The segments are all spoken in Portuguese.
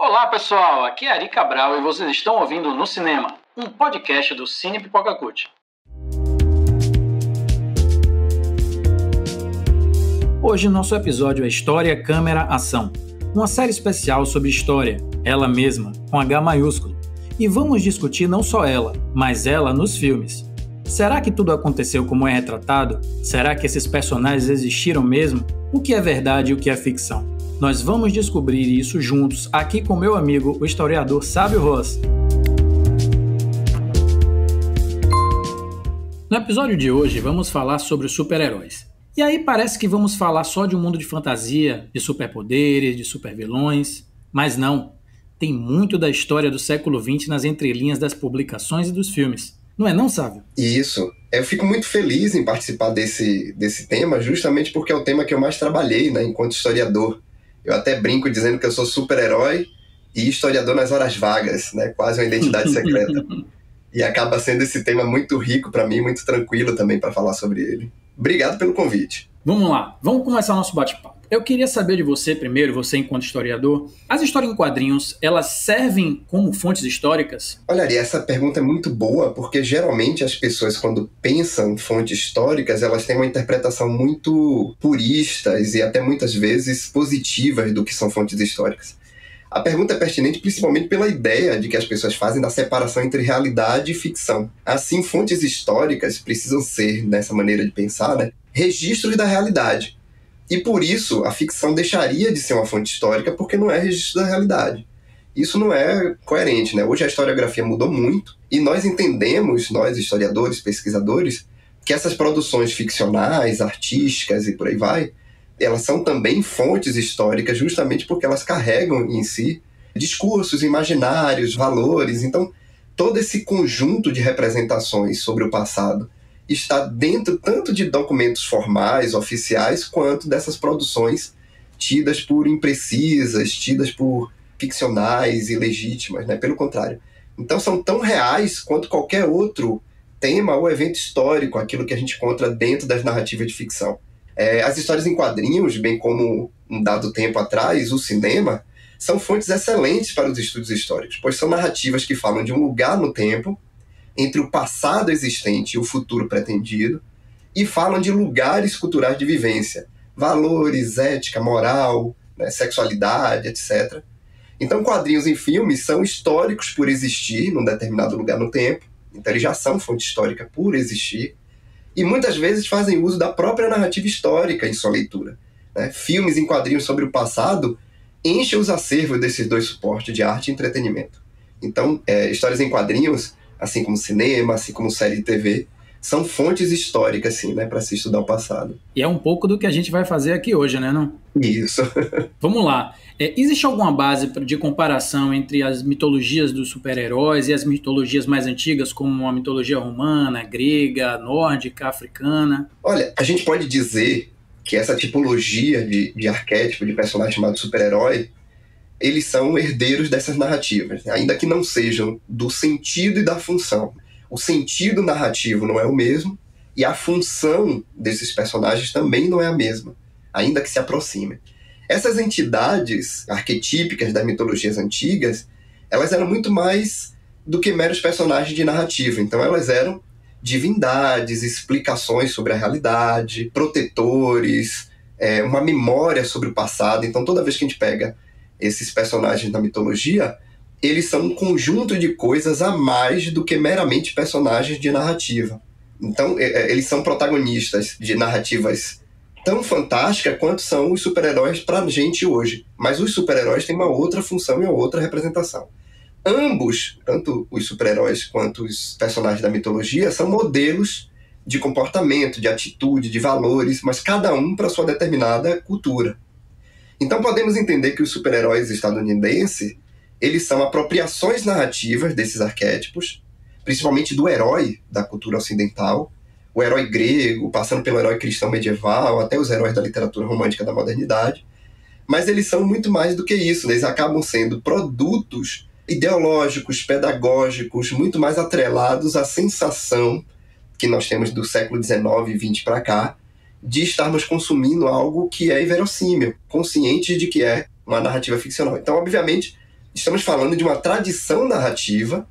Olá pessoal, aqui é Ari Cabral e vocês estão ouvindo No Cinema, um podcast do Cine Pipoca Cult. Hoje nosso episódio é História, Câmera, Ação, uma série especial sobre história, ela mesma, com H maiúsculo. E vamos discutir não só ela, mas ela nos filmes. Será que tudo aconteceu como é retratado? Será que esses personagens existiram mesmo? O que é verdade e o que é ficção? Nós vamos descobrir isso juntos aqui com meu amigo, o historiador Sábio Ross. No episódio de hoje vamos falar sobre os super-heróis. E aí parece que vamos falar só de um mundo de fantasia, de superpoderes, de supervilões, mas não. Tem muito da história do século XX nas entrelinhas das publicações e dos filmes. Não é não, Sábio? Isso. Eu fico muito feliz em participar desse tema, justamente porque é o tema que eu mais trabalhei, enquanto historiador. Eu até brinco dizendo que eu sou super-herói e historiador nas horas vagas, quase uma identidade secreta. E acaba sendo esse tema muito rico para mim, muito tranquilo também para falar sobre ele. Obrigado pelo convite. Vamos lá, vamos começar o nosso bate-papo. Eu queria saber de você primeiro, você enquanto historiador, as histórias em quadrinhos, elas servem como fontes históricas? Olha, Ari, essa pergunta é muito boa, porque geralmente as pessoas, quando pensam em fontes históricas, elas têm uma interpretação muito puristas e até muitas vezes positivas do que são fontes históricas. A pergunta é pertinente principalmente pela ideia de que as pessoas fazem da separação entre realidade e ficção. Assim, fontes históricas precisam ser, nessa maneira de pensar, registros da realidade. E por isso, a ficção deixaria de ser uma fonte histórica porque não é registro da realidade. Isso não é coerente, Hoje a historiografia mudou muito e nós entendemos, nós historiadores, pesquisadores, que essas produções ficcionais, artísticas e por aí vai, elas são também fontes históricas justamente porque elas carregam em si discursos, imaginários, valores. Então, todo esse conjunto de representações sobre o passado está dentro tanto de documentos formais, oficiais, quanto dessas produções tidas por imprecisas, tidas por ficcionais, ilegítimas, Pelo contrário. Então são tão reais quanto qualquer outro tema ou evento histórico, aquilo que a gente encontra dentro das narrativas de ficção. As histórias em quadrinhos, bem como um dado tempo atrás, o cinema, são fontes excelentes para os estudos históricos, pois são narrativas que falam de um lugar no tempo, entre o passado existente e o futuro pretendido, e falam de lugares culturais de vivência, valores, ética, moral, sexualidade, etc. Então, quadrinhos em filmes são históricos por existir num determinado lugar no tempo, então eles já são fonte histórica por existir, e muitas vezes fazem uso da própria narrativa histórica em sua leitura. Filmes em quadrinhos sobre o passado enchem os acervos desses dois suportes de arte e entretenimento. Então, histórias em quadrinhos, assim como cinema, assim como série de TV, são fontes históricas, sim, para se estudar o passado. E é um pouco do que a gente vai fazer aqui hoje, não? Isso. Vamos lá. Existe alguma base de comparação entre as mitologias dos super-heróis e as mitologias mais antigas, como a mitologia romana, grega, nórdica, africana? Olha, a gente pode dizer que essa tipologia de arquétipo, de personagem chamado super-herói, eles são herdeiros dessas narrativas, ainda que não sejam do sentido e da função. O sentido narrativo não é o mesmo e a função desses personagens também não é a mesma, ainda que se aproxime. Essas entidades arquetípicas das mitologias antigas, elas eram muito mais do que meros personagens de narrativa. Então elas eram divindades, explicações sobre a realidade, protetores, uma memória sobre o passado. Então toda vez que a gente pega esses personagens da mitologia, eles são um conjunto de coisas a mais do que meramente personagens de narrativa. Então, eles são protagonistas de narrativas tão fantásticas quanto são os super-heróis para a gente hoje. Mas os super-heróis têm uma outra função e uma outra representação. Ambos, tanto os super-heróis quanto os personagens da mitologia, são modelos de comportamento, de atitude, de valores, mas cada um para sua determinada cultura. Então podemos entender que os super-heróis estadunidenses, eles são apropriações narrativas desses arquétipos, principalmente do herói da cultura ocidental, o herói grego, passando pelo herói cristão medieval, até os heróis da literatura romântica da modernidade, mas eles são muito mais do que isso, eles acabam sendo produtos ideológicos, pedagógicos, muito mais atrelados à sensação que nós temos do século XIX e XX para cá, de estarmos consumindo algo que é inverossímil, conscientes de que é uma narrativa ficcional. Então, obviamente, Estamos falando de uma tradição narrativa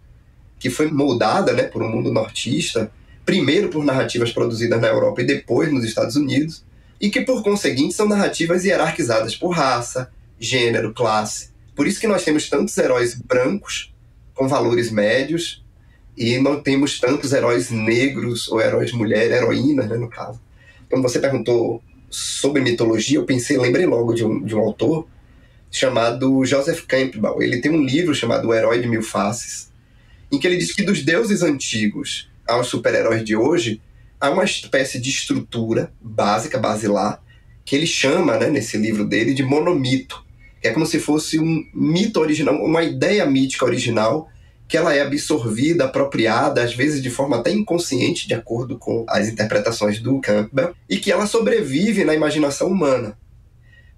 que foi moldada, né, por um mundo nortista, primeiro por narrativas produzidas na Europa e depois nos Estados Unidos, e que, por conseguinte, são narrativas hierarquizadas por raça, gênero, classe. Por isso que nós temos tantos heróis brancos, com valores médios, e não temos tantos heróis negros, ou heróis mulheres, heroínas, né, no caso. Quando você perguntou sobre mitologia, lembrei logo de um autor chamado Joseph Campbell. Ele tem um livro chamado O Herói de Mil Faces, em que ele diz que dos deuses antigos aos super-heróis de hoje, há uma espécie de estrutura básica, basilar, que ele chama, né, nesse livro dele, de monomito, que é como se fosse um mito original, uma ideia mítica original, que ela é absorvida, apropriada, às vezes de forma até inconsciente, de acordo com as interpretações do Campbell, e que ela sobrevive na imaginação humana.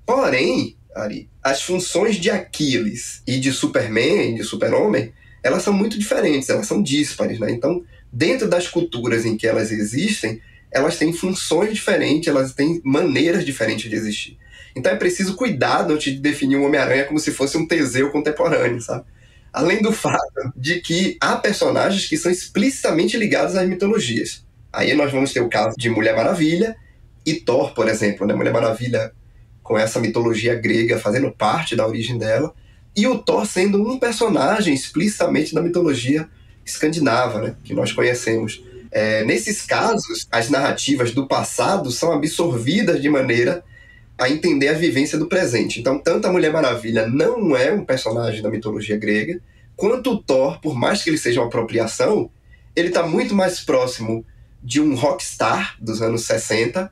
Porém, Ari, as funções de Aquiles e de Superman, de Super-Homem, elas são muito diferentes, elas são díspares, né? Então, dentro das culturas em que elas existem, elas têm funções diferentes, elas têm maneiras diferentes de existir. Então é preciso cuidado antes de definir o Homem-Aranha como se fosse um Teseu contemporâneo, sabe? Além do fato de que há personagens que são explicitamente ligados às mitologias. Aí nós vamos ter o caso de Mulher Maravilha e Thor, por exemplo, né? Mulher Maravilha com essa mitologia grega fazendo parte da origem dela, e o Thor sendo um personagem explicitamente da mitologia escandinava, né, que nós conhecemos. Nesses casos, as narrativas do passado são absorvidas de maneira a entender a vivência do presente. Então, tanto a Mulher Maravilha não é um personagem da mitologia grega, quanto o Thor, por mais que ele seja uma apropriação, ele está muito mais próximo de um rockstar dos anos 60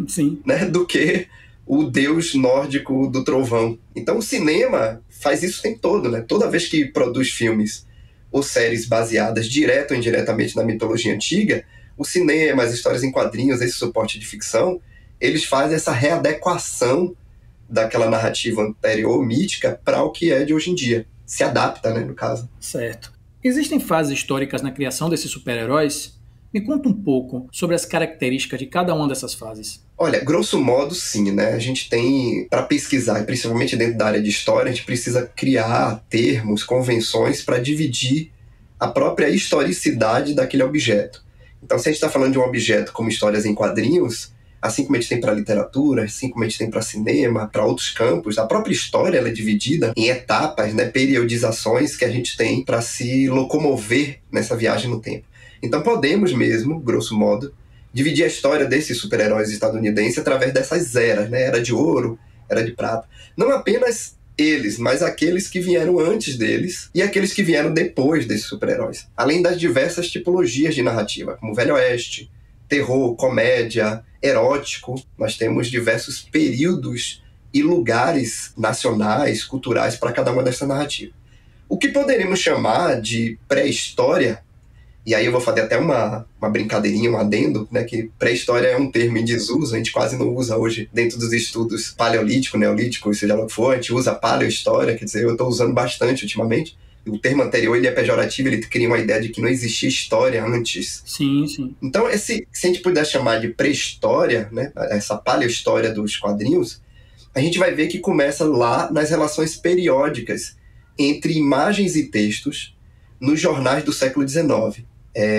Sim. Né, do que o deus nórdico do trovão. Então o cinema faz isso o tempo todo, né? Toda vez que produz filmes ou séries baseadas direto ou indiretamente na mitologia antiga, o cinema, as histórias em quadrinhos, esse suporte de ficção, eles fazem essa readequação daquela narrativa anterior, mítica, para o que é de hoje em dia. Se adapta, né, no caso. Certo. Existem fases históricas na criação desses super-heróis? Me conta um pouco sobre as características de cada uma dessas fases. Olha, grosso modo, sim, né? A gente tem, para pesquisar, principalmente dentro da área de história, a gente precisa criar termos, convenções para dividir a própria historicidade daquele objeto. Então, se a gente está falando de um objeto como histórias em quadrinhos, assim como a gente tem para literatura, assim como a gente tem para cinema, para outros campos, a própria história ela é dividida em etapas, né, periodizações que a gente tem para se locomover nessa viagem no tempo. Então podemos mesmo, grosso modo, dividir a história desses super-heróis estadunidenses através dessas eras, né? Era de ouro, era de prata. Não apenas eles, mas aqueles que vieram antes deles e aqueles que vieram depois desses super-heróis. Além das diversas tipologias de narrativa, como Velho Oeste, terror, comédia, erótico. Nós temos diversos períodos e lugares nacionais, culturais para cada uma dessas narrativas. O que poderíamos chamar de pré-história, e aí eu vou fazer até uma brincadeirinha, um adendo, né, que pré-história é um termo em desuso, a gente quase não usa hoje dentro dos estudos paleolítico, neolítico, seja lá o que for, a gente usa paleohistória, quer dizer, eu estou usando bastante ultimamente. O termo anterior ele é pejorativo, ele cria uma ideia de que não existia história antes. Sim, sim. Então, se a gente puder chamar de pré-história, né, essa paleohistória dos quadrinhos, a gente vai ver que começa lá nas relações periódicas entre imagens e textos nos jornais do século XIX.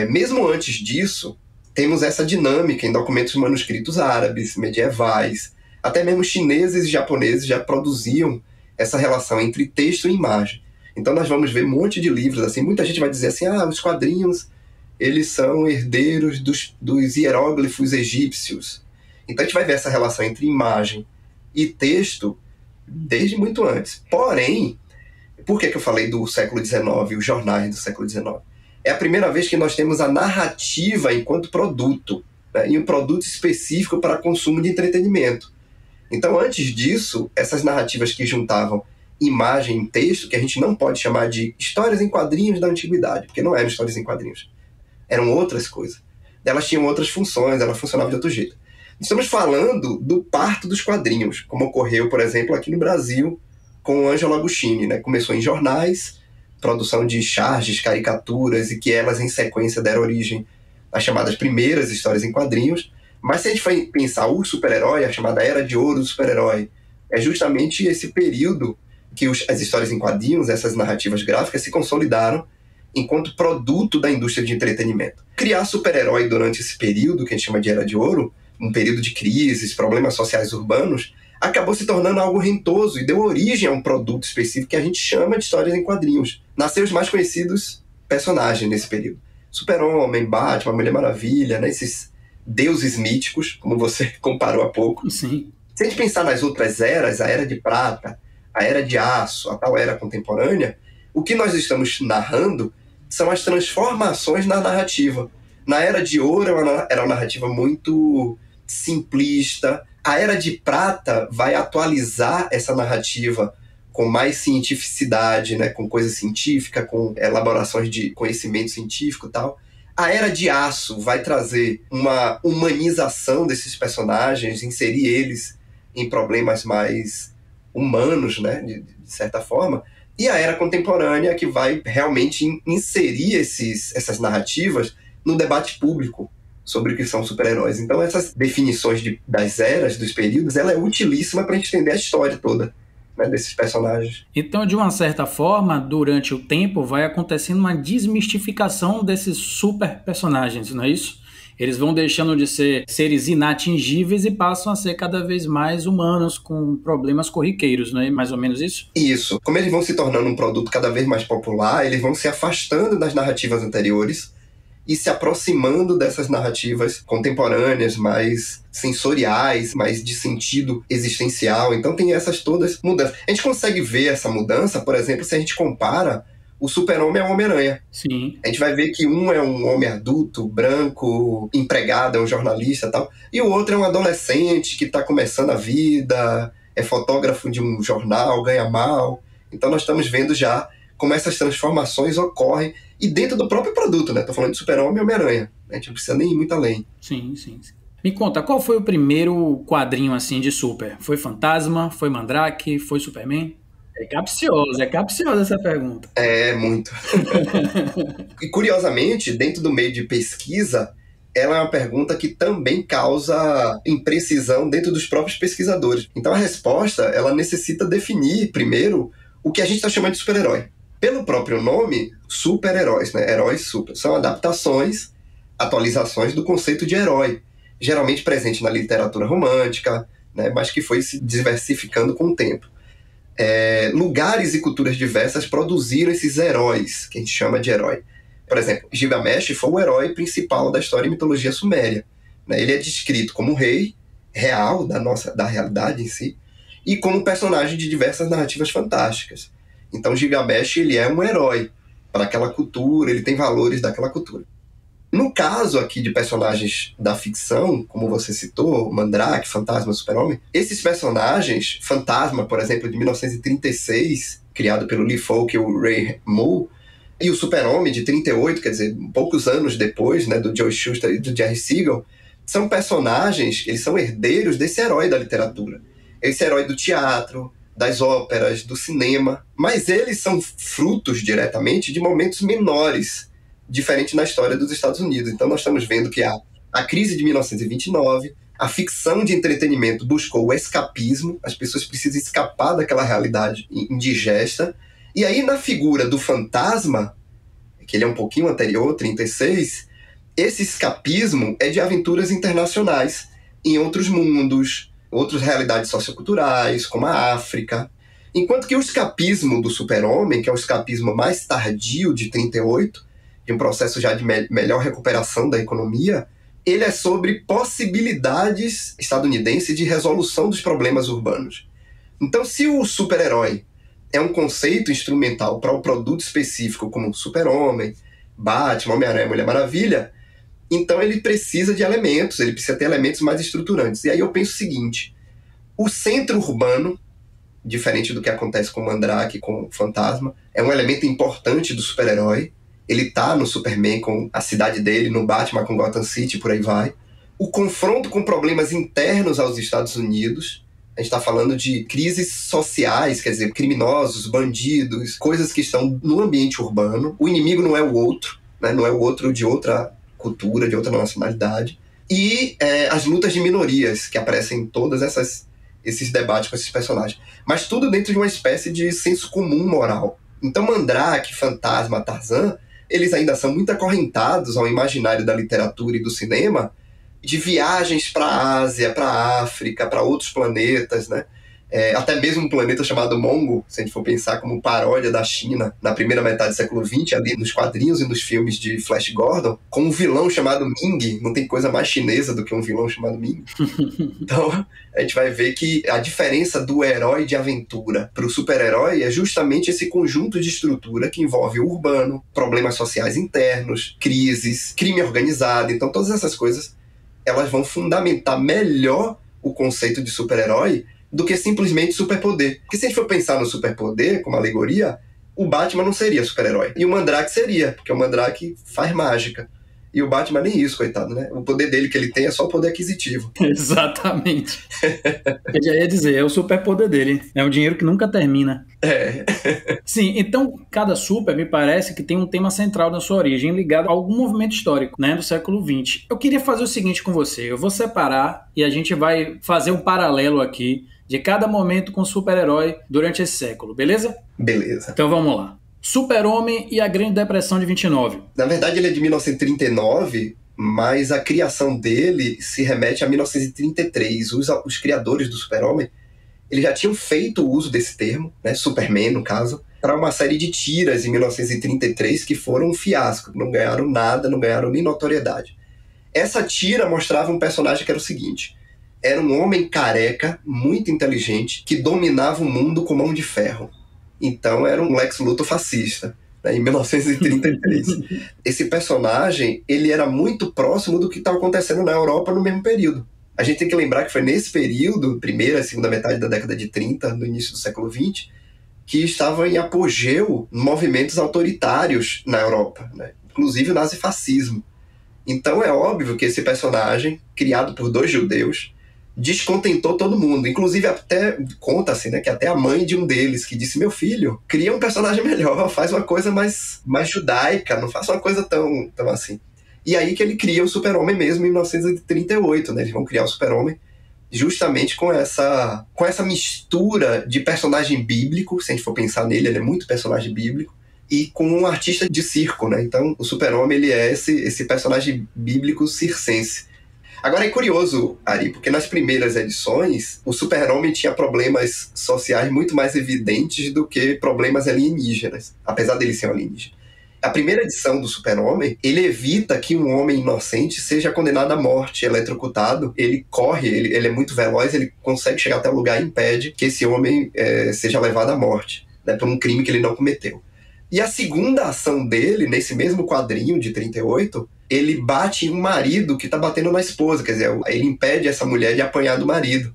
Mesmo antes disso, temos essa dinâmica em documentos manuscritos árabes, medievais, até mesmo chineses e japoneses já produziam essa relação entre texto e imagem. Então nós vamos ver um monte de livros, assim, muita gente vai dizer assim, os quadrinhos, eles são herdeiros dos hieróglifos egípcios. Então a gente vai ver essa relação entre imagem e texto desde muito antes. Porém, por que eu falei do século XIX e os jornais do século XIX? É a primeira vez que nós temos a narrativa enquanto produto, né, e um produto específico para consumo de entretenimento. Então, antes disso, essas narrativas que juntavam imagem e texto, que a gente não pode chamar de histórias em quadrinhos da antiguidade, porque não eram histórias em quadrinhos, eram outras coisas. Elas tinham outras funções, elas funcionavam de outro jeito. Estamos falando do parto dos quadrinhos, como ocorreu, por exemplo, aqui no Brasil, com o Ângelo Agostini, né? Começou em jornais, produção de charges, caricaturas, e que elas, em sequência, deram origem às chamadas primeiras histórias em quadrinhos. Mas se a gente for pensar o super-herói, a chamada Era de Ouro do super-herói, é justamente esse período que as histórias em quadrinhos, essas narrativas gráficas, se consolidaram enquanto produto da indústria de entretenimento. Criar super-herói durante esse período, que a gente chama de Era de Ouro, um período de crises, problemas sociais urbanos, acabou se tornando algo rentoso e deu origem a um produto específico que a gente chama de histórias em quadrinhos. Nasceram os mais conhecidos personagens nesse período. Super-Homem, Batman, Mulher Maravilha, né? Esses deuses míticos, como você comparou há pouco. Sim. Se a gente pensar nas outras eras, a Era de Prata, a Era de Aço, a tal Era Contemporânea, o que nós estamos narrando são as transformações na narrativa. Na Era de Ouro era uma narrativa muito simplista. A Era de Prata vai atualizar essa narrativa com mais cientificidade, né, com coisa científica, com elaborações de conhecimento científico e tal. A Era de Aço vai trazer uma humanização desses personagens, inserir eles em problemas mais humanos, né, de certa forma. E a Era Contemporânea que vai realmente inserir essas narrativas no debate público sobre o que são super-heróis. Então essas definições das eras, dos períodos, ela é utilíssima para a gente entender a história toda, né, desses personagens. Então, de uma certa forma, durante o tempo, vai acontecendo uma desmistificação desses super personagens, não é isso? Eles vão deixando de ser seres inatingíveis e passam a ser cada vez mais humanos, com problemas corriqueiros, não é mais ou menos isso? Isso. Como eles vão se tornando um produto cada vez mais popular, eles vão se afastando das narrativas anteriores e se aproximando dessas narrativas contemporâneas, mais sensoriais, mais de sentido existencial. Então tem essas todas mudanças. A gente consegue ver essa mudança, por exemplo, se a gente compara o Super-Homem ao Homem-Aranha. Sim. A gente vai ver que um é um homem adulto, branco, empregado, é um jornalista e tal, e o outro é um adolescente que está começando a vida, é fotógrafo de um jornal, ganha mal. Então nós estamos vendo já como essas transformações ocorrem e dentro do próprio produto, né? Tô falando de Super-Homem e Homem-Aranha. A gente não precisa nem ir muito além. Sim. Me conta, qual foi o primeiro quadrinho assim de super? Foi Fantasma? Foi Mandrake? Foi Superman? É capciosa essa pergunta. É, muito. E curiosamente, dentro do meio de pesquisa, ela é uma pergunta que também causa imprecisão dentro dos próprios pesquisadores. Então a resposta, ela necessita definir primeiro o que a gente está chamando de super-herói. Pelo próprio nome, super-heróis, né? Heróis super. São adaptações, atualizações do conceito de herói, geralmente presente na literatura romântica, né? Mas que foi se diversificando com o tempo. Lugares e culturas diversas produziram esses heróis, que a gente chama de herói. Por exemplo, Gilgamesh foi o herói principal da história e mitologia suméria, né? Ele é descrito como um rei real da realidade em si e como personagem de diversas narrativas fantásticas. Então Gilgamesh, ele é um herói para aquela cultura, ele tem valores daquela cultura. No caso aqui de personagens da ficção, como você citou, Mandrake, Fantasma, Super-Homem, esses personagens, Fantasma, por exemplo, de 1936, criado pelo Lee Falk e o Ray Moore, e o Super-Homem, de 38, quer dizer, poucos anos depois, né, do Joe Shuster e do Jerry Siegel, são personagens, eles são herdeiros desse herói da literatura. Esse herói do teatro, das óperas, do cinema, mas eles são frutos diretamente de momentos menores, diferente na história dos Estados Unidos. Então nós estamos vendo que a crise de 1929, a ficção de entretenimento buscou o escapismo, as pessoas precisam escapar daquela realidade indigesta, e aí na figura do fantasma, que ele é um pouquinho anterior, 36, esse escapismo é de aventuras internacionais, em outros mundos, outras realidades socioculturais, como a África. Enquanto que o escapismo do Super-Homem, que é o escapismo mais tardio de 38, de um processo já de melhor recuperação da economia, ele é sobre possibilidades estadunidenses de resolução dos problemas urbanos. Então, se o super-herói é um conceito instrumental para um produto específico como Super-Homem, Batman, Homem-Aranha, Mulher Maravilha, então ele precisa de elementos, ele precisa ter elementos mais estruturantes. E aí eu penso o seguinte, o centro urbano, diferente do que acontece com o Mandrake, com o Fantasma, é um elemento importante do super-herói. Ele tá no Superman com a cidade dele, no Batman com Gotham City, por aí vai. O confronto com problemas internos aos Estados Unidos, a gente está falando de crises sociais, quer dizer, criminosos, bandidos, coisas que estão no ambiente urbano. O inimigo não é o outro, né? Não é o outro de outra cultura, de outra nacionalidade. E as lutas de minorias, que aparecem em todos esses esses debates com esses personagens. Mas tudo dentro de uma espécie de senso comum moral. Então Mandrake, Fantasma, Tarzan, eles ainda são muito acorrentados ao imaginário da literatura e do cinema, de viagens para a Ásia, para a África, para outros planetas, né? Até mesmo um planeta chamado Mongo, se a gente for pensar como paródia da China na primeira metade do século XX, ali nos quadrinhos e nos filmes de Flash Gordon, com um vilão chamado Ming. Não tem coisa mais chinesa do que um vilão chamado Ming. Então, a gente vai ver que a diferença do herói de aventura para o super-herói é justamente esse conjunto de estrutura que envolve o urbano, problemas sociais internos, crises, crime organizado. Então, todas essas coisas, elas vão fundamentar melhor o conceito de super-herói do que simplesmente superpoder. Porque se a gente for pensar no superpoder como alegoria, o Batman não seria super-herói. E o Mandrake seria, porque o Mandrake faz mágica. E o Batman nem isso, coitado, né? O poder dele que ele tem é só o poder aquisitivo. Exatamente. Eu já ia dizer, é o superpoder dele. É um dinheiro que nunca termina. Sim, então cada super me parece que tem um tema central na sua origem, ligado a algum movimento histórico, né, do século XX. Eu queria fazer o seguinte com você, eu vou separar e a gente vai fazer um paralelo aqui de cada momento com o super-herói durante esse século, beleza? Beleza. Então vamos lá. Super-Homem e a Grande Depressão de 29. Na verdade, ele é de 1939, mas a criação dele se remete a 1933. Os criadores do Super-Homem, eles já tinham feito o uso desse termo, né, Superman, no caso, para uma série de tiras em 1933 que foram um fiasco. Não ganharam nada, não ganharam nem notoriedade. Essa tira mostrava um personagem que era o seguinte: era um homem careca, muito inteligente, que dominava o mundo com mão de ferro. Então era um Lex Luthor fascista, né, em 1933. Esse personagem, ele era muito próximo do que estava acontecendo na Europa no mesmo período. A gente tem que lembrar que foi nesse período, primeira e segunda metade da década de 30, no início do século XX, que estavam em apogeu movimentos autoritários na Europa, né, inclusive o nazifascismo. Então é óbvio que esse personagem, criado por dois judeus, descontentou todo mundo. Inclusive, até conta-se, né, que até a mãe de um deles, que disse: meu filho, cria um personagem melhor, faz uma coisa mais judaica, não faça uma coisa tão assim. E aí que ele cria o Super-Homem mesmo em 1938, né? Eles vão criar o Super-Homem justamente com essa mistura de personagem bíblico. Se a gente for pensar nele, ele é muito personagem bíblico, e com um artista de circo, né? Então o Super-Homem, ele é esse personagem bíblico circense. Agora é curioso, Ari, porque nas primeiras edições o Super-Homem tinha problemas sociais muito mais evidentes do que problemas alienígenas, apesar dele ser um alienígena. A primeira edição do Super-Homem, ele evita que um homem inocente seja condenado à morte, eletrocutado. Ele corre, ele é muito veloz, ele consegue chegar até o lugar e impede que esse homem seja levado à morte, né, por um crime que ele não cometeu. E a segunda ação dele, nesse mesmo quadrinho de 38, ele bate em um marido que está batendo na esposa, quer dizer, ele impede essa mulher de apanhar do marido.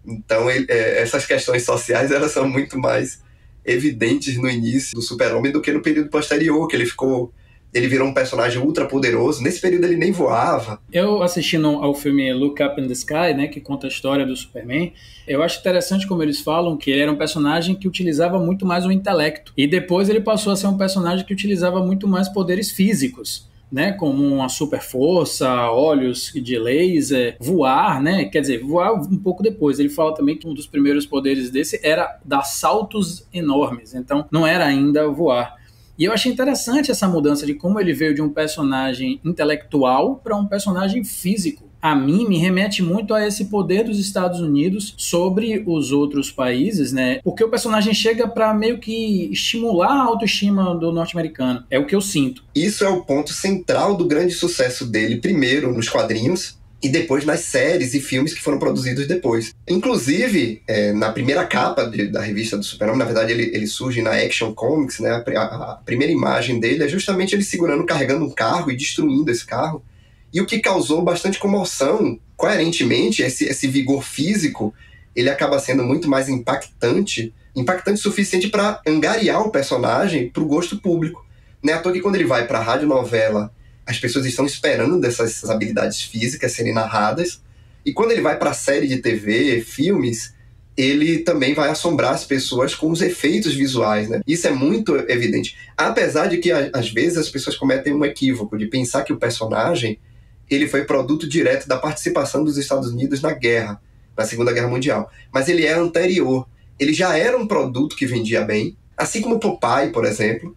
Então, essas questões sociais, elas são muito mais evidentes no início do Super-Homem do que no período posterior, que ele virou um personagem ultra poderoso. Nesse período ele nem voava. Eu assistindo ao filme Look Up in the Sky, né, que conta a história do Superman, eu acho interessante como eles falam que ele era um personagem que utilizava muito mais o intelecto. E depois ele passou a ser um personagem que utilizava muito mais poderes físicos, né, como uma super força, olhos de laser, voar, né, quer dizer, voar um pouco depois. Ele fala também que um dos primeiros poderes desse era dar saltos enormes, então não era ainda voar. E eu achei interessante essa mudança de como ele veio de um personagem intelectual para um personagem físico. A mim me remete muito a esse poder dos Estados Unidos sobre os outros países, né? Porque o personagem chega para meio que estimular a autoestima do norte-americano. É o que eu sinto. Isso é o ponto central do grande sucesso dele, primeiro nos quadrinhos e depois nas séries e filmes que foram produzidos depois. Inclusive, na primeira capa da revista do Super-Homem, na verdade ele surge na Action Comics, né? A primeira imagem dele é justamente ele carregando um carro e destruindo esse carro. E o que causou bastante comoção, coerentemente, esse vigor físico, ele acaba sendo muito mais impactante o suficiente para angariar o personagem para o gosto público. Não é à toa que quando ele vai para a radionovela, as pessoas estão esperando dessas habilidades físicas serem narradas, e quando ele vai para a série de TV, filmes, ele também vai assombrar as pessoas com os efeitos visuais, né? Isso é muito evidente. Apesar de que, às vezes, as pessoas cometem um equívoco de pensar que o personagem ele foi produto direto da participação dos Estados Unidos na guerra. na Segunda Guerra Mundial. Mas ele é anterior. Ele já era um produto que vendia bem, assim como Popeye, por exemplo.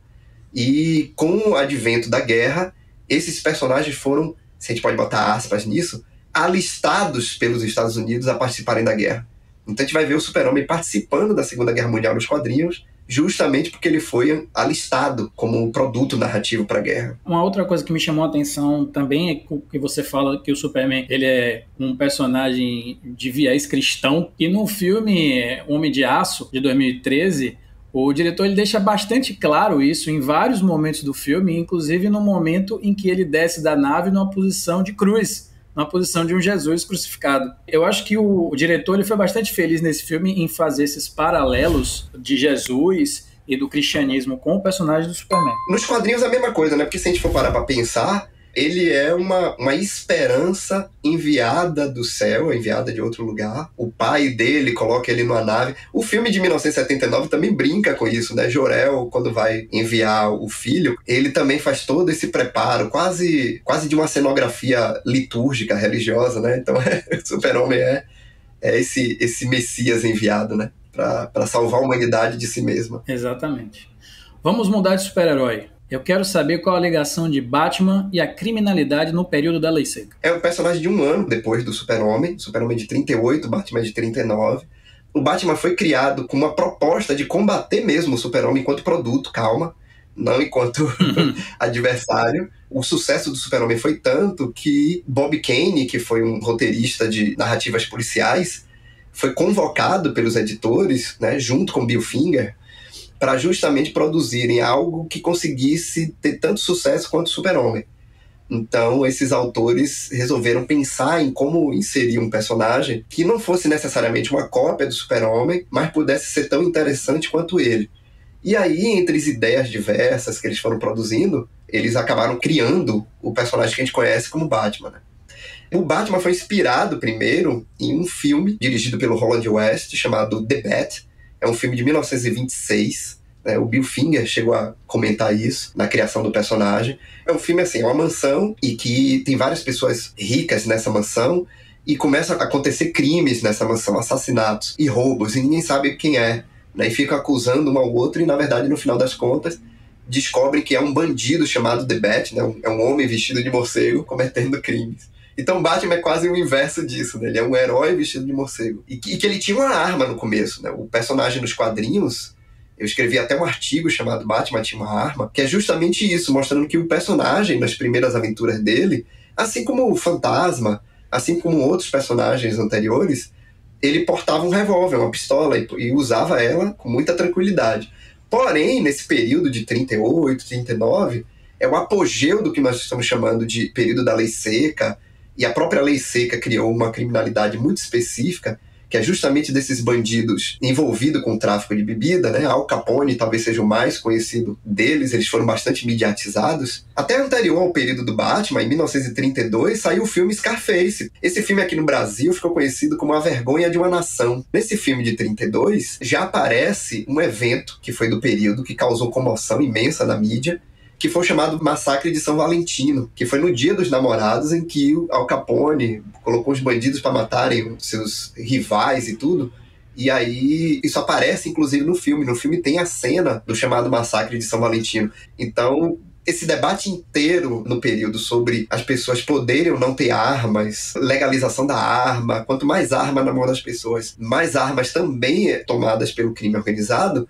E com o advento da guerra, esses personagens foram, se a gente pode botar aspas nisso, alistados pelos Estados Unidos a participarem da guerra. Então a gente vai ver o Super-Homem participando da Segunda Guerra Mundial nos quadrinhos, justamente porque ele foi alistado como um produto narrativo para a guerra. Uma outra coisa que me chamou a atenção também é que você fala que o Superman ele é um personagem de viés cristão, e no filme Homem de Aço, de 2013, o diretor ele deixa bastante claro isso em vários momentos do filme, inclusive no momento em que ele desce da nave numa posição de cruz, na posição de um Jesus crucificado. Eu acho que o diretor ele foi bastante feliz nesse filme em fazer esses paralelos de Jesus e do cristianismo com o personagem do Superman. Nos quadrinhos é a mesma coisa, né? Porque se a gente for parar pra pensar, ele é uma esperança enviada do céu, enviada de outro lugar. O pai dele coloca ele numa nave. O filme de 1979 também brinca com isso, né? Jor-El, quando vai enviar o filho, ele também faz todo esse preparo, quase de uma cenografia litúrgica, religiosa, né? Então, o Super-Homem é esse Messias enviado, né? Para salvar a humanidade de si mesma. Exatamente. Vamos mudar de super-herói. Eu quero saber qual a ligação de Batman e a criminalidade no período da Lei Seca. É um personagem de um ano depois do Super-Homem. Super-Homem de 38, Batman de 39. O Batman foi criado com uma proposta de combater mesmo o Super-Homem enquanto produto, calma, não enquanto adversário. O sucesso do Super-Homem foi tanto que Bob Kane, que foi um roteirista de narrativas policiais, foi convocado pelos editores, né, junto com Bill Finger, para justamente produzirem algo que conseguisse ter tanto sucesso quanto o Super-Homem. Então, esses autores resolveram pensar em como inserir um personagem que não fosse necessariamente uma cópia do Super-Homem, mas pudesse ser tão interessante quanto ele. E aí, entre as ideias diversas que eles foram produzindo, eles acabaram criando o personagem que a gente conhece como Batman, né? O Batman foi inspirado primeiro em um filme dirigido pelo Roland West chamado The Bat. É um filme de 1926, né? O Bill Finger chegou a comentar isso na criação do personagem. É um filme assim, é uma mansão e que tem várias pessoas ricas nessa mansão e começam a acontecer crimes nessa mansão, assassinatos e roubos, e ninguém sabe quem é, né? E ficam acusando um ao outro e, na verdade, no final das contas, descobrem que é um bandido chamado The Bat, né? É um homem vestido de morcego cometendo crimes. Então Batman é quase o inverso disso, né? Ele é um herói vestido de morcego. E que ele tinha uma arma no começo, né? O personagem nos quadrinhos, eu escrevi até um artigo chamado Batman tinha uma arma, que é justamente isso, mostrando que o personagem, nas primeiras aventuras dele, assim como o Fantasma, assim como outros personagens anteriores, ele portava um revólver, uma pistola, e usava ela com muita tranquilidade. Porém, nesse período de 38, 39, é o apogeu do que nós estamos chamando de período da Lei Seca, e a própria Lei Seca criou uma criminalidade muito específica, que é justamente desses bandidos envolvidos com o tráfico de bebida, né? Al Capone talvez seja o mais conhecido deles, eles foram bastante mediatizados. Até anterior ao período do Batman, em 1932, saiu o filme Scarface. Esse filme aqui no Brasil ficou conhecido como A Vergonha de uma Nação. Nesse filme de 32, já aparece um evento que foi do período, que causou comoção imensa na mídia, que foi chamado Massacre de São Valentino, que foi no Dia dos Namorados, em que o Al Capone colocou os bandidos para matarem seus rivais e tudo. E aí isso aparece inclusive no filme. No filme tem a cena do chamado Massacre de São Valentino. Então esse debate inteiro no período sobre as pessoas poderem ou não ter armas, legalização da arma, quanto mais arma na mão das pessoas, mais armas também tomadas pelo crime organizado.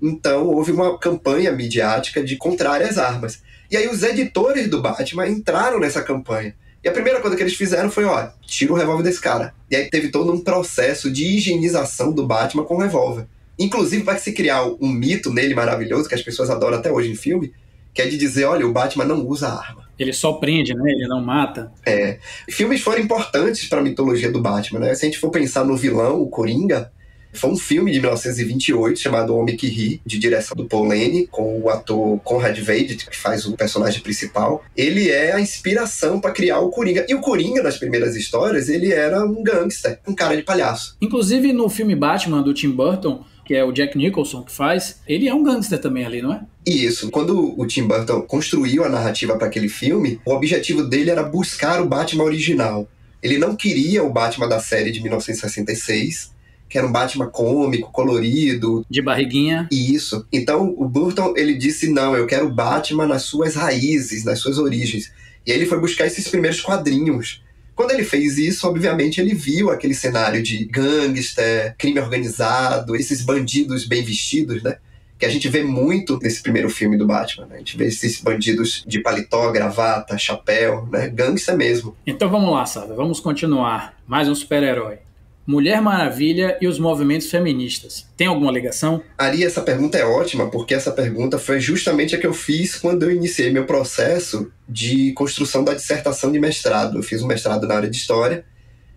Então houve uma campanha midiática de contrária às armas. E aí os editores do Batman entraram nessa campanha. E a primeira coisa que eles fizeram foi, ó, tira o revólver desse cara. E aí teve todo um processo de higienização do Batman com o revólver. Inclusive para se criar um mito nele maravilhoso, que as pessoas adoram até hoje em filme, que é de dizer, olha, o Batman não usa arma. Ele só prende, né? Ele não mata. É. Filmes foram importantes para a mitologia do Batman, né? Se a gente for pensar no vilão, o Coringa, foi um filme de 1928 chamado O Homem que Ri, de direção do Paul Lani, com o ator Conrad Veidt, que faz o personagem principal. Ele é a inspiração para criar o Coringa. E o Coringa, nas primeiras histórias, ele era um gangster, um cara de palhaço. Inclusive, no filme Batman, do Tim Burton, que é o Jack Nicholson que faz, ele é um gangster também ali, não é? Isso. Quando o Tim Burton construiu a narrativa para aquele filme, o objetivo dele era buscar o Batman original. Ele não queria o Batman da série de 1966, que era um Batman cômico, colorido. De barriguinha. Isso. Então, o Burton, ele disse, não, eu quero o Batman nas suas raízes, nas suas origens. E aí ele foi buscar esses primeiros quadrinhos. Quando ele fez isso, obviamente, ele viu aquele cenário de gangster, crime organizado, esses bandidos bem vestidos, né? Que a gente vê muito nesse primeiro filme do Batman, né? A gente vê esses bandidos de paletó, gravata, chapéu, né? Gangster mesmo. Então vamos lá, Sávio, vamos continuar. Mais um super-herói. Mulher Maravilha e os movimentos feministas. Tem alguma ligação? Ari, essa pergunta é ótima, porque essa pergunta foi justamente a que eu fiz quando eu iniciei meu processo de construção da dissertação de mestrado. Eu fiz um mestrado na área de História,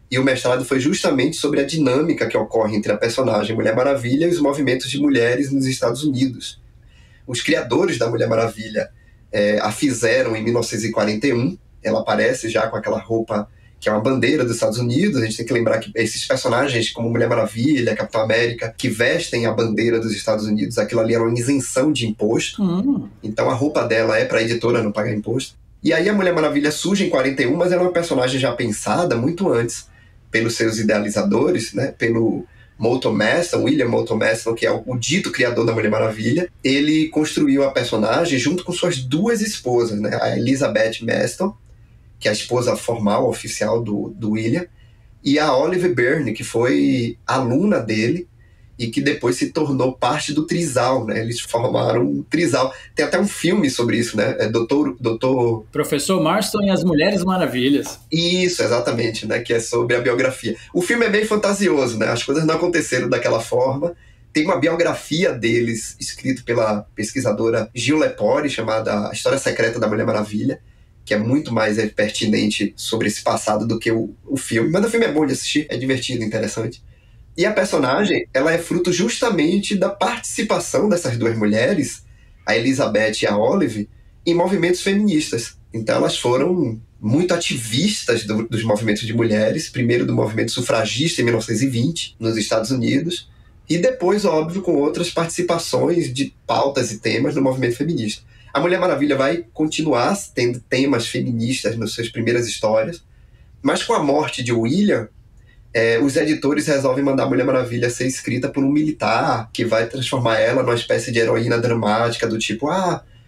e o mestrado foi justamente sobre a dinâmica que ocorre entre a personagem Mulher Maravilha e os movimentos de mulheres nos Estados Unidos. Os criadores da Mulher Maravilha a fizeram em 1941, ela aparece já com aquela roupa que é uma bandeira dos Estados Unidos. A gente tem que lembrar que esses personagens como Mulher Maravilha, Capitão América, que vestem a bandeira dos Estados Unidos, aquilo ali era uma isenção de imposto. Então a roupa dela é para a editora não pagar imposto. E aí a Mulher Maravilha surge em 41, mas ela é uma personagem já pensada muito antes pelos seus idealizadores, né? Pelo Moulton Marston, William Moulton Marston, que é o dito criador da Mulher Maravilha. Ele construiu a personagem junto com suas duas esposas, né? A Elizabeth Marston, que é a esposa formal, oficial do William, e a Olive Byrne, que foi aluna dele e que depois se tornou parte do trisal, né? Eles formaram um trisal. Tem até um filme sobre isso, né? Professor Marston e as Mulheres Maravilhas. Isso, exatamente, né? Que é sobre a biografia. O filme é bem fantasioso, né? As coisas não aconteceram daquela forma. Tem uma biografia deles, escrita pela pesquisadora Jill Lepore, chamada A História Secreta da Mulher Maravilha, que é muito mais pertinente sobre esse passado do que o filme. Mas o filme é bom de assistir, é divertido, interessante. E a personagem, ela é fruto justamente da participação dessas duas mulheres, a Elizabeth e a Olive, em movimentos feministas. Então elas foram muito ativistas dos movimentos de mulheres, primeiro do movimento sufragista em 1920, nos Estados Unidos, e depois, óbvio, com outras participações de pautas e temas no movimento feminista. A Mulher Maravilha vai continuar tendo temas feministas nas suas primeiras histórias, mas com a morte de William, os editores resolvem mandar a Mulher Maravilha ser escrita por um militar que vai transformar ela numa espécie de heroína dramática do tipo,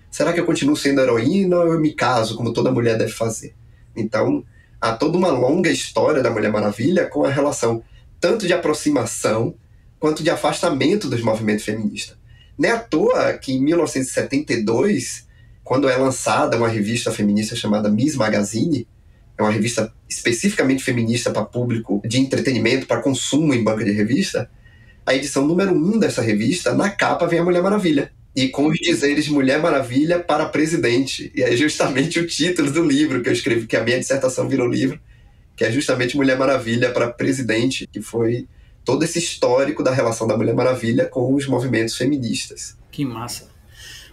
será que eu continuo sendo heroína ou eu me caso, como toda mulher deve fazer? Então, há toda uma longa história da Mulher Maravilha com a relação tanto de aproximação quanto de afastamento dos movimentos feministas. Não é à toa que em 1972, quando é lançada uma revista feminista chamada Miss Magazine, é uma revista especificamente feminista para público de entretenimento, para consumo em banca de revista, a edição número 1 dessa revista, na capa vem a Mulher Maravilha. E com os dizeres Mulher Maravilha para presidente. E é justamente o título do livro que eu escrevi, que a minha dissertação virou livro, que é justamente Mulher Maravilha para presidente, que foi todo esse histórico da relação da Mulher Maravilha com os movimentos feministas. Que massa.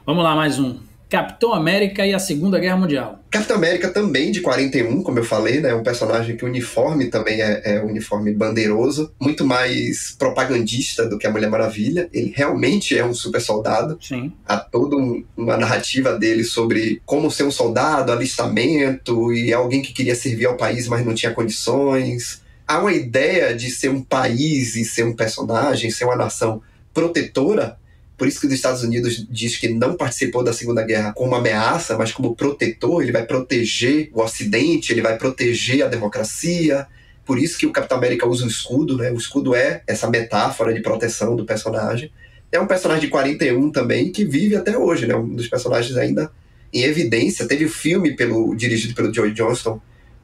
Vamos lá, mais um. Capitão América e a Segunda Guerra Mundial. Capitão América também de 41, como eu falei, né? É um personagem que o uniforme também é um uniforme bandeiroso, muito mais propagandista do que a Mulher Maravilha. Ele realmente é um super soldado. Sim. Há toda uma narrativa dele sobre como ser um soldado, alistamento, e alguém que queria servir ao país, mas não tinha condições. Há uma ideia de ser um país e ser um personagem, ser uma nação protetora. Por isso que os Estados Unidos diz que não participou da Segunda Guerra como ameaça, mas como protetor. Ele vai proteger o Ocidente, ele vai proteger a democracia. Por isso que o Capitão América usa o escudo, né? O escudo é essa metáfora de proteção do personagem. É um personagem de 41 também, que vive até hoje, né? Um dos personagens ainda em evidência. Teve o filme dirigido pelo Joe Johnston,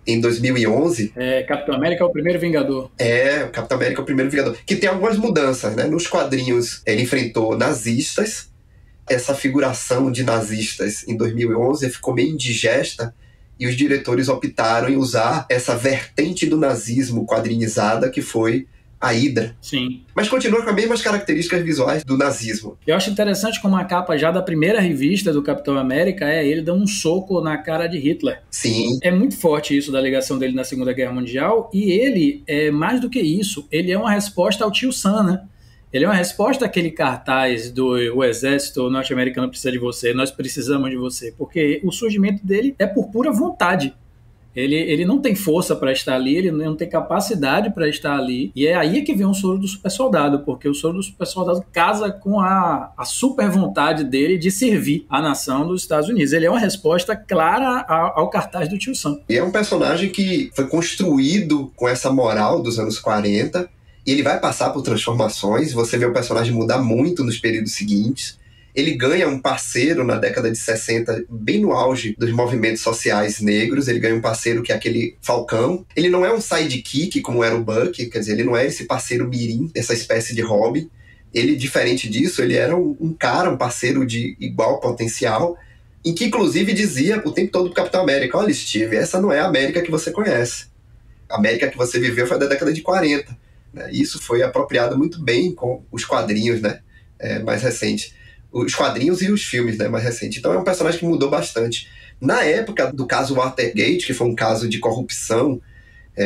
em 2011. Capitão América é o primeiro Vingador. O Capitão América é o primeiro Vingador. Que tem algumas mudanças, né? Nos quadrinhos, ele enfrentou nazistas. Essa figuração de nazistas em 2011 ficou meio indigesta e os diretores optaram em usar essa vertente do nazismo quadrinizada que foi a Hydra. Sim. Mas continua com as mesmas características visuais do nazismo. Eu acho interessante como a capa já da primeira revista do Capitão América ele dá um soco na cara de Hitler. Sim. É muito forte isso da ligação dele na Segunda Guerra Mundial, e ele, mais do que isso, ele é uma resposta ao Tio Sam, né? Ele é uma resposta àquele cartaz do o exército norte-americano precisa de você, nós precisamos de você, porque o surgimento dele é por pura vontade. Ele não tem força para estar ali, ele não tem capacidade para estar ali. E é aí que vem o soro do super soldado, porque o soro do super soldado casa com a super vontade dele de servir a nação dos Estados Unidos. Ele é uma resposta clara ao cartaz do Tio Sam. E é um personagem que foi construído com essa moral dos anos 40, e ele vai passar por transformações. Você vê o personagem mudar muito nos períodos seguintes. Ele ganha um parceiro na década de 60, bem no auge dos movimentos sociais negros. Ele ganha um parceiro que é aquele Falcão. Ele não é um sidekick como era o Buck, quer dizer, ele não é esse parceiro mirim, essa espécie de Robin. Ele, diferente disso, ele era um cara, um parceiro de igual potencial, em que inclusive dizia o tempo todo pro Capitão América: olha, Steve, essa não é a América que você conhece. A América que você viveu foi da década de 40. Né? Isso foi apropriado muito bem com os quadrinhos, né? Mais recentes. Os quadrinhos e os filmes, né, mais recentes. Então é um personagem que mudou bastante. Na época do caso Watergate, que foi um caso de corrupção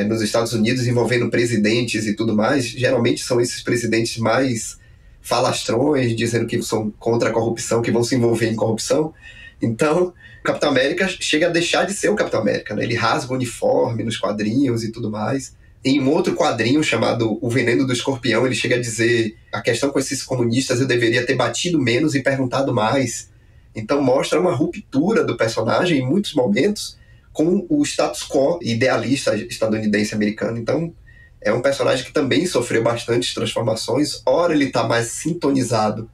nos Estados Unidos envolvendo presidentes e tudo mais, geralmente são esses presidentes mais falastrões, dizendo que são contra a corrupção, que vão se envolver em corrupção. Então, o Capitão América chega a deixar de ser o Capitão América, né? Ele rasga o uniforme nos quadrinhos e tudo mais. Em um outro quadrinho chamado O Veneno do Escorpião, ele chega a dizer: a questão com esses comunistas, eu deveria ter batido menos e perguntado mais. Então mostra uma ruptura do personagem em muitos momentos com o status quo idealista estadunidense-americano. Então é um personagem que também sofreu bastantes transformações. Ora ele está mais sintonizado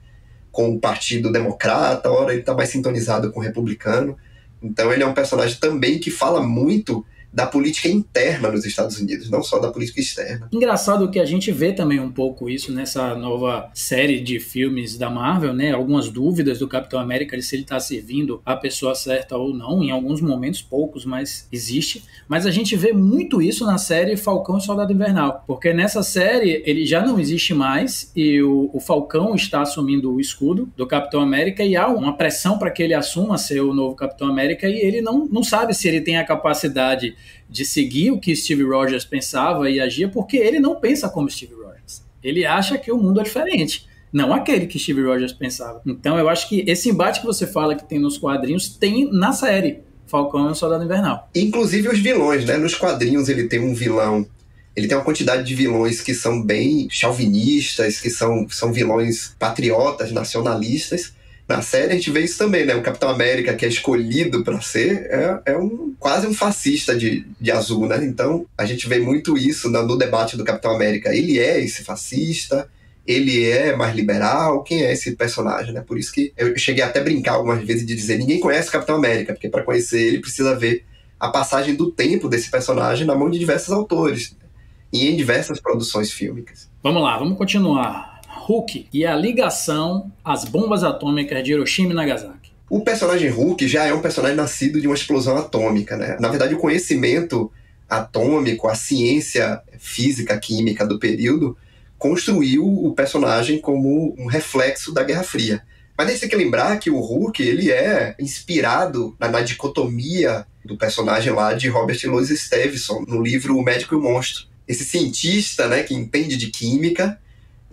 com o Partido Democrata, ora ele está mais sintonizado com o Republicano. Então ele é um personagem também que fala muito da política interna nos Estados Unidos, não só da política externa. Engraçado que a gente vê também um pouco isso nessa nova série de filmes da Marvel, né? Algumas dúvidas do Capitão América de se ele está servindo a pessoa certa ou não, em alguns momentos, poucos, mas existe. Mas a gente vê muito isso na série Falcão e Soldado Invernal, porque nessa série ele já não existe mais e o Falcão está assumindo o escudo do Capitão América e há uma pressão para que ele assuma ser o novo Capitão América e ele não sabe se ele tem a capacidade de seguir o que Steve Rogers pensava e agia, porque ele não pensa como Steve Rogers. Ele acha que o mundo é diferente, não aquele que Steve Rogers pensava. Então eu acho que esse embate que você fala que tem nos quadrinhos, tem na série Falcão e o Soldado Invernal. Inclusive os vilões, né? Nos quadrinhos ele tem um vilão, ele tem uma quantidade de vilões que são bem chauvinistas, que são vilões patriotas, nacionalistas. Na série a gente vê isso também, né? O Capitão América, que é escolhido para ser, quase um fascista de azul, né? Então a gente vê muito isso no debate do Capitão América. Ele é esse fascista, ele é mais liberal, quem é esse personagem, né? Por isso que eu cheguei até a brincar algumas vezes de dizer: ninguém conhece o Capitão América, porque para conhecer ele precisa ver a passagem do tempo desse personagem na mão de diversos autores, né? E em diversas produções fílmicas. Vamos lá, vamos continuar. Hulk e a ligação às bombas atômicas de Hiroshima e Nagasaki. O personagem Hulk já é um personagem nascido de uma explosão atômica, né? Na verdade, o conhecimento atômico, a ciência física, química do período, construiu o personagem como um reflexo da Guerra Fria. Mas aí você tem que lembrar que o Hulk ele é inspirado na dicotomia do personagem lá de Robert Louis Stevenson, no livro O Médico e o Monstro. Esse cientista, né, que entende de química,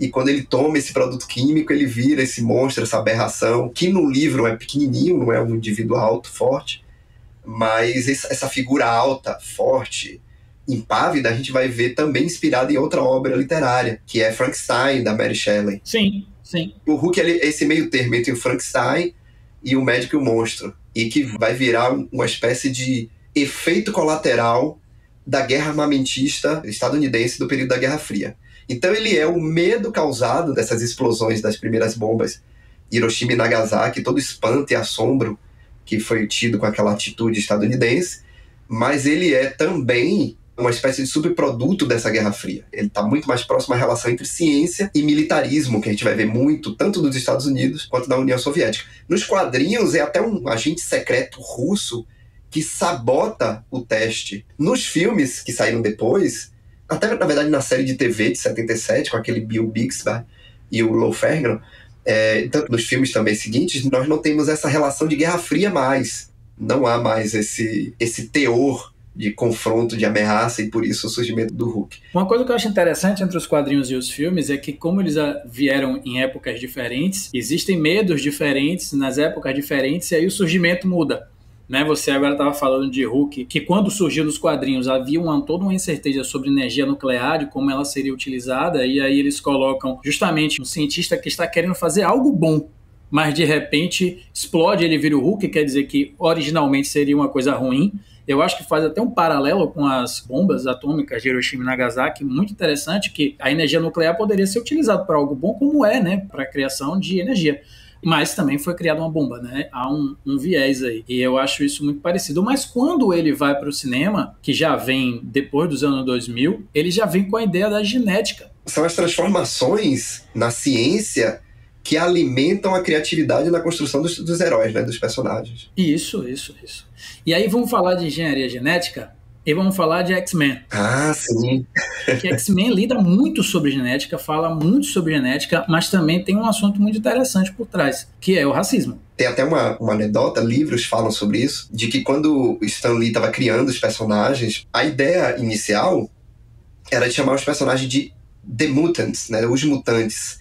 e quando ele toma esse produto químico, ele vira esse monstro, essa aberração, que no livro é pequenininho, não é um indivíduo alto, forte, mas essa figura alta, forte, impávida, a gente vai ver também inspirada em outra obra literária, que é Frankenstein, da Mary Shelley. Sim, sim. O Hulk é esse meio termo entre o Frankenstein e o Médico e o Monstro, e que vai virar uma espécie de efeito colateral da guerra armamentista estadunidense do período da Guerra Fria. Então ele é o medo causado dessas explosões das primeiras bombas, Hiroshima e Nagasaki, todo espanto e assombro que foi tido com aquela atitude estadunidense, mas ele é também uma espécie de subproduto dessa Guerra Fria. Ele está muito mais próximo à relação entre ciência e militarismo, que a gente vai ver muito, tanto dos Estados Unidos quanto da União Soviética. Nos quadrinhos é até um agente secreto russo que sabota o teste. Nos filmes que saíram depois, até na verdade na série de TV de 77, com aquele Bill Bixby e o Lou Ferrigno, tanto nos filmes também seguintes, nós não temos essa relação de Guerra Fria mais. Não há mais esse teor de confronto, de ameaça, e por isso o surgimento do Hulk. Uma coisa que eu acho interessante entre os quadrinhos e os filmes é que, como eles vieram em épocas diferentes, existem medos diferentes nas épocas diferentes, e aí o surgimento muda. né? Você agora estava falando de Hulk, que quando surgiu nos quadrinhos havia toda uma incerteza sobre energia nuclear, de como ela seria utilizada, e aí eles colocam justamente um cientista que está querendo fazer algo bom, mas de repente explode, ele vira o Hulk, quer dizer que originalmente seria uma coisa ruim. Eu acho que faz até um paralelo com as bombas atômicas de Hiroshima e Nagasaki, muito interessante, que a energia nuclear poderia ser utilizada para algo bom, como é, né, para a criação de energia. Mas também foi criada uma bomba, né? Há um viés aí. E eu acho isso muito parecido. Mas quando ele vai para o cinema, que já vem depois dos anos 2000, ele já vem com a ideia da genética. São as transformações na ciência que alimentam a criatividade na construção dos heróis, né? Dos personagens. Isso. E aí vamos falar de engenharia genética e vamos falar de X-Men. Ah, sim. Que X-Men lida muito sobre genética, fala muito sobre genética, mas também tem um assunto muito interessante por trás, que é o racismo. Tem até uma anedota, livros falam sobre isso, de que quando o Stan Lee estava criando os personagens, a ideia inicial era de chamar os personagens de The Mutants, né? Os mutantes.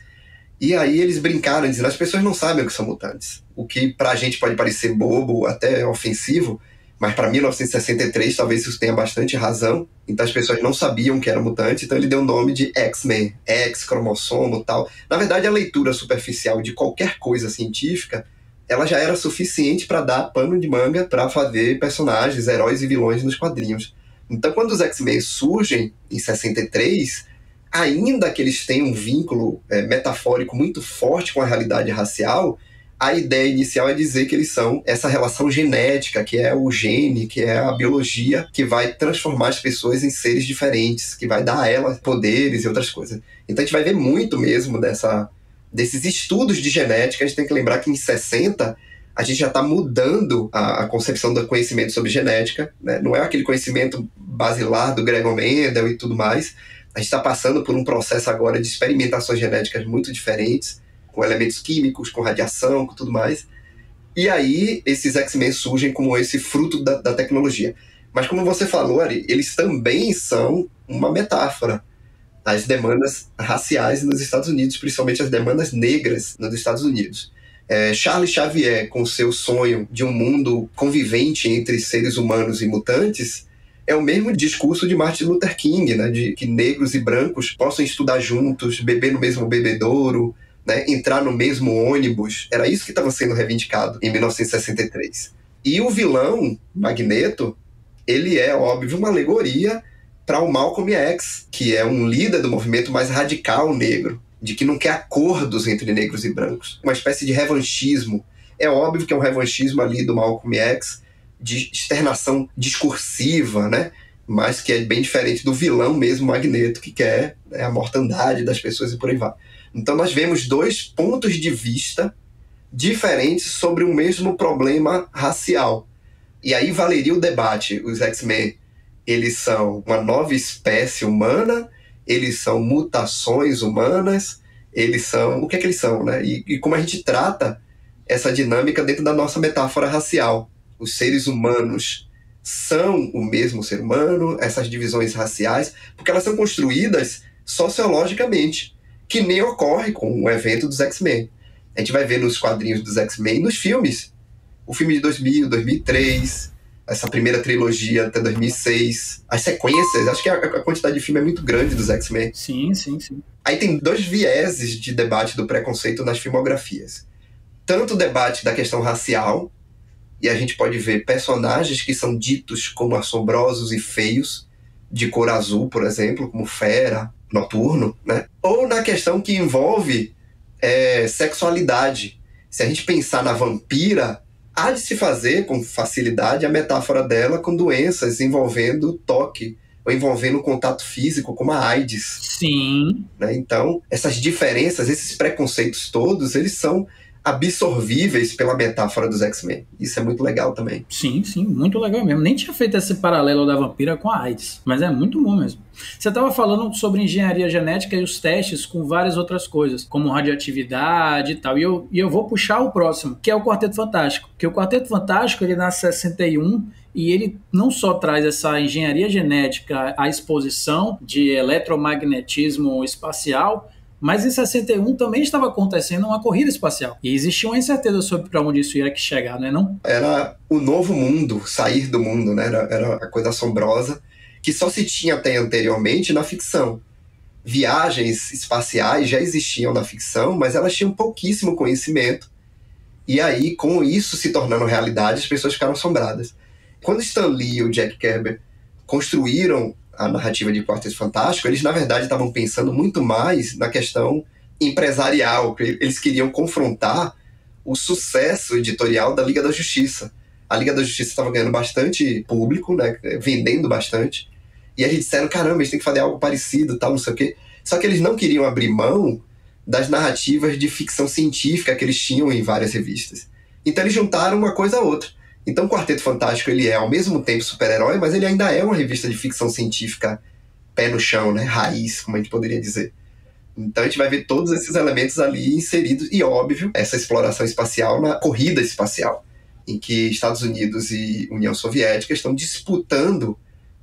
E aí eles brincaram, dizendo, as pessoas não sabem o que são mutantes. O que pra gente pode parecer bobo, até ofensivo, mas para 1963 talvez isso tenha bastante razão. Então as pessoas não sabiam que era mutante, então ele deu o nome de X-Men, X-cromossomo e tal. Na verdade, a leitura superficial de qualquer coisa científica, ela já era suficiente para dar pano de manga para fazer personagens, heróis e vilões nos quadrinhos. Então quando os X-Men surgem em 63, ainda que eles tenham um vínculo metafórico muito forte com a realidade racial, a ideia inicial é dizer que eles são essa relação genética, que é o gene, que é a biologia, que vai transformar as pessoas em seres diferentes, que vai dar a elas poderes e outras coisas. Então a gente vai ver muito mesmo desses estudos de genética. A gente tem que lembrar que em 60 a gente já está mudando a concepção do conhecimento sobre genética, né? Não é aquele conhecimento basilar do Gregor Mendel e tudo mais. A gente está passando por um processo agora de experimentações genéticas muito diferentes, com elementos químicos, com radiação, com tudo mais. E aí, esses X-Men surgem como esse fruto da tecnologia. Mas como você falou, Ari, eles também são uma metáfora às demandas raciais nos Estados Unidos, principalmente as demandas negras nos Estados Unidos. Charles Xavier, com seu sonho de um mundo convivente entre seres humanos e mutantes, é o mesmo discurso de Martin Luther King, né, de que negros e brancos possam estudar juntos, beber no mesmo bebedouro, né, entrar no mesmo ônibus. Era isso que estava sendo reivindicado em 1963. E o vilão, Magneto, ele é, óbvio, uma alegoria para o Malcolm X, que é um líder do movimento mais radical negro, de que não quer acordos entre negros e brancos. Uma espécie de revanchismo. É óbvio que é um revanchismo ali do Malcolm X, de externação discursiva, né? Mas que é bem diferente do vilão mesmo, Magneto, que quer, né, a mortandade das pessoas e por aí vai. Então nós vemos dois pontos de vista diferentes sobre o mesmo problema racial. E aí valeria o debate. Os X-Men, eles são uma nova espécie humana, eles são mutações humanas, eles são... O que é que eles são, né? E como a gente trata essa dinâmica dentro da nossa metáfora racial. Os seres humanos são o mesmo ser humano, essas divisões raciais, porque elas são construídas sociologicamente, que nem ocorre com o evento dos X-Men. A gente vai ver nos quadrinhos dos X-Men, nos filmes. O filme de 2000, 2003, essa primeira trilogia até 2006, as sequências, acho que a quantidade de filme é muito grande dos X-Men. Sim. Aí tem dois vieses de debate do preconceito nas filmografias. Tanto o debate da questão racial, e a gente pode ver personagens que são ditos como assombrosos e feios, de cor azul, por exemplo, como Fera, Noturno, né? Ou na questão que envolve sexualidade. Se a gente pensar na vampira, há de se fazer com facilidade a metáfora dela com doenças envolvendo toque, ou envolvendo contato físico, como a AIDS. Sim. Né? Então, essas diferenças, esses preconceitos todos, eles são absorvíveis pela metáfora dos X-Men. Isso é muito legal também. Sim, muito legal mesmo. Nem tinha feito esse paralelo da vampira com a AIDS, mas é muito bom mesmo. Você estava falando sobre engenharia genética e os testes com várias outras coisas, como radioatividade e tal, e eu vou puxar o próximo, que é o Quarteto Fantástico. Que o Quarteto Fantástico, ele nasce em 61, e ele não só traz essa engenharia genética à exposição de eletromagnetismo espacial, Mas em 61 também estava acontecendo uma corrida espacial. E existia uma incerteza sobre para onde isso ia chegar, não é não? Era o novo mundo, sair do mundo, né? Era a coisa assombrosa que só se tinha até anteriormente na ficção. Viagens espaciais já existiam na ficção, mas elas tinham pouquíssimo conhecimento. E aí, com isso se tornando realidade, as pessoas ficaram assombradas. Quando Stan Lee e o Jack Kirby construíram a narrativa de Quarteto Fantástico, eles, na verdade, estavam pensando muito mais na questão empresarial. Eles queriam confrontar o sucesso editorial da Liga da Justiça. A Liga da Justiça estava ganhando bastante público, né, vendendo bastante. E eles disseram, caramba, a gente tem que fazer algo parecido, tal, não sei o quê. Só que eles não queriam abrir mão das narrativas de ficção científica que eles tinham em várias revistas. Então eles juntaram uma coisa a outra. Então o Quarteto Fantástico ele é ao mesmo tempo super-herói, mas ele ainda é uma revista de ficção científica pé no chão, né? Raiz, como a gente poderia dizer. Então a gente vai ver todos esses elementos ali inseridos e, óbvio, essa exploração espacial na corrida espacial, em que Estados Unidos e União Soviética estão disputando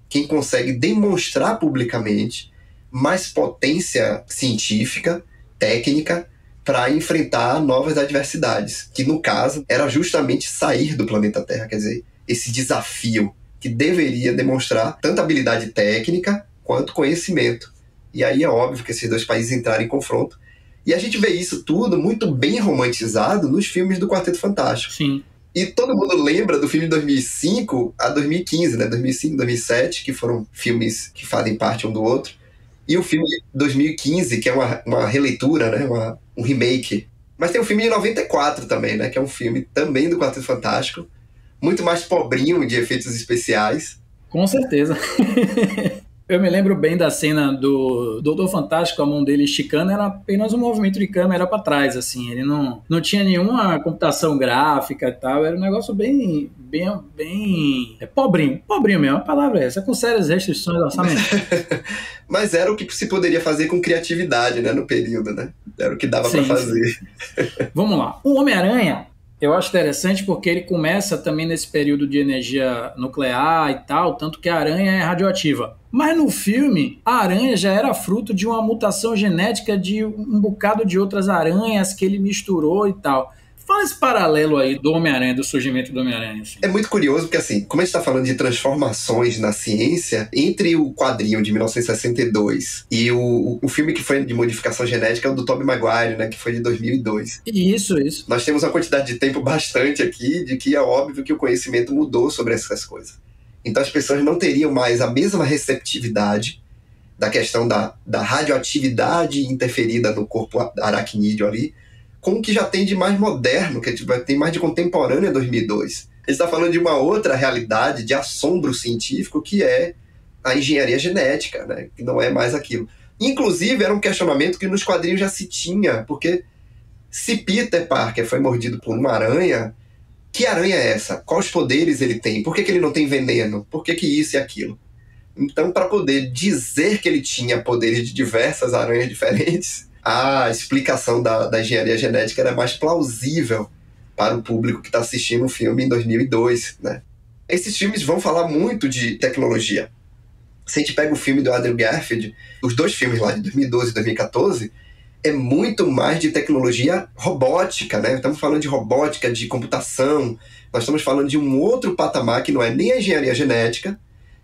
quem consegue demonstrar publicamente mais potência científica, técnica, para enfrentar novas adversidades, que no caso era justamente sair do planeta Terra, quer dizer, esse desafio que deveria demonstrar tanto habilidade técnica quanto conhecimento. E aí é óbvio que esses dois países entraram em confronto. E a gente vê isso tudo muito bem romantizado nos filmes do Quarteto Fantástico. Sim. E todo mundo lembra do filme de 2005 a 2015, né? 2005, 2007, que foram filmes que fazem parte um do outro. E o filme de 2015, que é uma releitura, né? Um remake. Mas tem o filme de 94 também, né? Que é um filme também do Quarteto Fantástico. Muito mais pobrinho de efeitos especiais. Com certeza. Eu me lembro bem da cena do Doutor Fantástico, a mão dele esticando, era apenas um movimento de câmera para trás, assim. Ele não tinha nenhuma computação gráfica e tal, era um negócio bem pobrinho. Pobrinho mesmo, a palavra é essa, com sérias restrições de orçamento. Mas era o que se poderia fazer com criatividade, né, no período, né? Era o que dava para fazer. Vamos lá. O Homem-Aranha, eu acho interessante porque ele começa também nesse período de energia nuclear e tal, tanto que a aranha é radioativa. Mas no filme, a aranha já era fruto de uma mutação genética de um bocado de outras aranhas que ele misturou e tal. Fala esse paralelo aí do Homem-Aranha, do surgimento do Homem-Aranha. Assim. É muito curioso porque, assim, como a gente está falando de transformações na ciência, entre o quadrinho de 1962 e o filme que foi de modificação genética é o do Tobey Maguire, né, que foi de 2002. Isso. Nós temos uma quantidade de tempo bastante aqui de que é óbvio que o conhecimento mudou sobre essas coisas. Então as pessoas não teriam mais a mesma receptividade da questão da radioatividade interferida no corpo aracnídeo ali, com o que já tem de mais moderno, que tem mais de contemporâneo em 2002. Ele está falando de uma outra realidade de assombro científico, que é a engenharia genética, né? Que não é mais aquilo. Inclusive, era um questionamento que nos quadrinhos já se tinha, porque se Peter Parker foi mordido por uma aranha, que aranha é essa? Quais poderes ele tem? Por que ele não tem veneno? Por que isso e aquilo? Então, para poder dizer que ele tinha poderes de diversas aranhas diferentes, a explicação da engenharia genética era mais plausível para o público que está assistindo o filme em 2002, né? Esses filmes vão falar muito de tecnologia. Se a gente pega o filme do Andrew Garfield, os dois filmes lá de 2012 e 2014, é muito mais de tecnologia robótica, né? Estamos falando de robótica, de computação, nós estamos falando de um outro patamar que não é nem a engenharia genética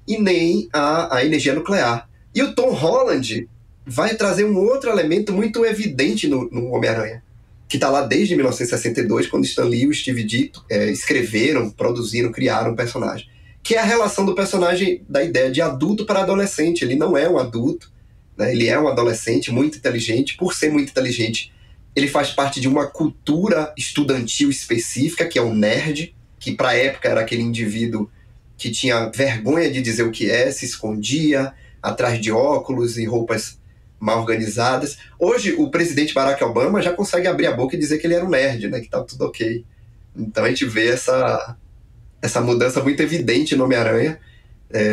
e nem a energia nuclear. E o Tom Holland vai trazer um outro elemento muito evidente no Homem-Aranha, que está lá desde 1962, quando Stan Lee e o Steve Ditko escreveram, produziram, criaram o personagem, que é a relação do personagem da ideia de adulto para adolescente. Ele não é um adulto, né? Ele é um adolescente muito inteligente. Por ser muito inteligente, ele faz parte de uma cultura estudantil específica, que é o nerd, que para a época era aquele indivíduo que tinha vergonha de dizer o que é, se escondia atrás de óculos e roupas mal organizadas. Hoje, o presidente Barack Obama já consegue abrir a boca e dizer que ele era um nerd, né? Que tá tudo ok. Então a gente vê essa mudança muito evidente no Homem-Aranha,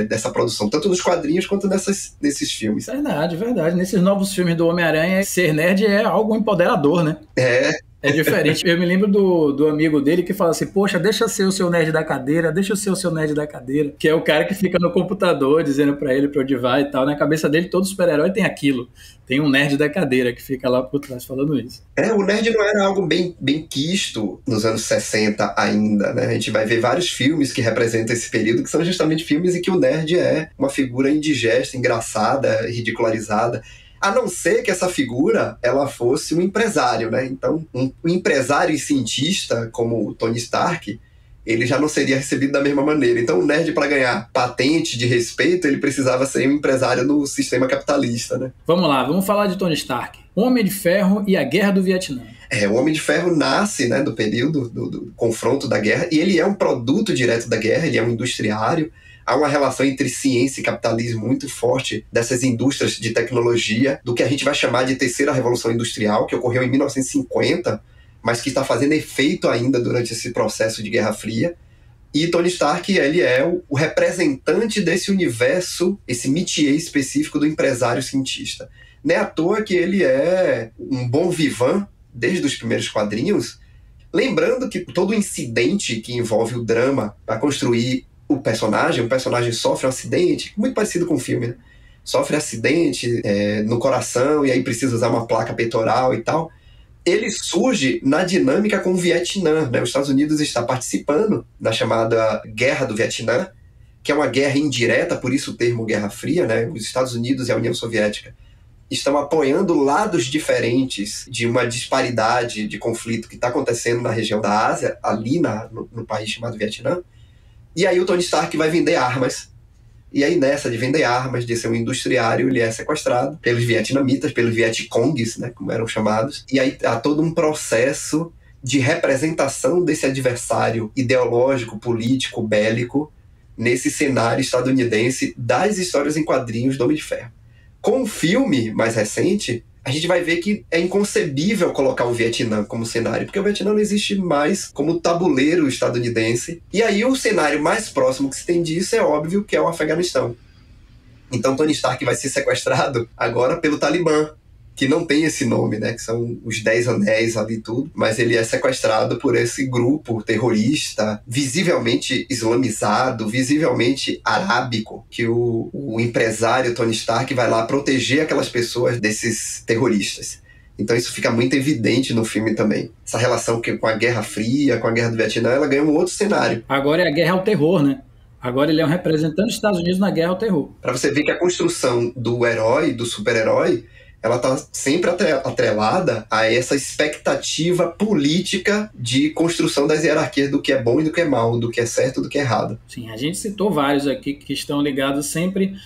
dessa produção, tanto nos quadrinhos quanto nesses filmes. Verdade. Nesses novos filmes do Homem-Aranha, ser nerd é algo empoderador, né? É diferente. Eu me lembro do amigo dele que fala assim, poxa, deixa ser o seu nerd da cadeira, deixa ser o seu nerd da cadeira, que é o cara que fica no computador dizendo pra ele pra onde vai e tal. Na cabeça dele, todo super-herói tem aquilo. Tem um nerd da cadeira que fica lá por trás falando isso. O nerd não era algo bem quisto nos anos 60 ainda, né? A gente vai ver vários filmes que representam esse período, que são justamente filmes em que o nerd é uma figura indigesta, engraçada, ridicularizada. A não ser que essa figura ela fosse um empresário, né? Então, um empresário e cientista como o Tony Stark, ele já não seria recebido da mesma maneira. Então, o nerd, para ganhar patente de respeito, ele precisava ser um empresário no sistema capitalista, né? Vamos lá, vamos falar de Tony Stark. Homem de Ferro e a Guerra do Vietnã. O Homem de Ferro nasce, né, do período do confronto da guerra, e ele é um produto direto da guerra, ele é um industriário. Há uma relação entre ciência e capitalismo muito forte dessas indústrias de tecnologia, do que a gente vai chamar de terceira revolução industrial, que ocorreu em 1950, mas que está fazendo efeito ainda durante esse processo de Guerra Fria. E Tony Stark, ele é o representante desse universo, esse métier específico do empresário cientista. Não é à toa que ele é um bon vivant desde os primeiros quadrinhos, lembrando que todo incidente que envolve o drama para construir o personagem sofre um acidente, muito parecido com o filme, né? Sofre acidente no coração e aí precisa usar uma placa peitoral e tal. Ele surge na dinâmica com o Vietnã, né? Os Estados Unidos está participando da chamada Guerra do Vietnã, que é uma guerra indireta, por isso o termo Guerra Fria, né? Os Estados Unidos e a União Soviética estão apoiando lados diferentes de uma disparidade de conflito que está acontecendo na região da Ásia, ali no país chamado Vietnã. E aí o Tony Stark vai vender armas. E aí nessa de vender armas, de ser um industriário, ele é sequestrado pelos vietnamitas, pelos vietcongs, né, como eram chamados. E aí há todo um processo de representação desse adversário ideológico, político, bélico, nesse cenário estadunidense das histórias em quadrinhos do Homem de Ferro. Com o filme mais recente, a gente vai ver que é inconcebível colocar o Vietnã como cenário, porque o Vietnã não existe mais como tabuleiro estadunidense. E aí o cenário mais próximo que se tem disso é óbvio que é o Afeganistão. Então Tony Stark vai ser sequestrado agora pelo Talibã, que não tem esse nome, né? Que são os 10 anéis ali e tudo, mas ele é sequestrado por esse grupo terrorista, visivelmente islamizado, visivelmente arábico, que o empresário Tony Stark vai lá proteger aquelas pessoas desses terroristas. Então isso fica muito evidente no filme também. Essa relação com a Guerra Fria, com a Guerra do Vietnã, ela ganha um outro cenário. Agora é a guerra ao terror, né? Agora ele é um representante dos Estados Unidos na guerra ao terror. Para você ver que a construção do herói, do super-herói, ela está sempre atrelada a essa expectativa política de construção das hierarquias do que é bom e do que é mal, do que é certo e do que é errado. Sim, a gente citou vários aqui que estão ligados sempre,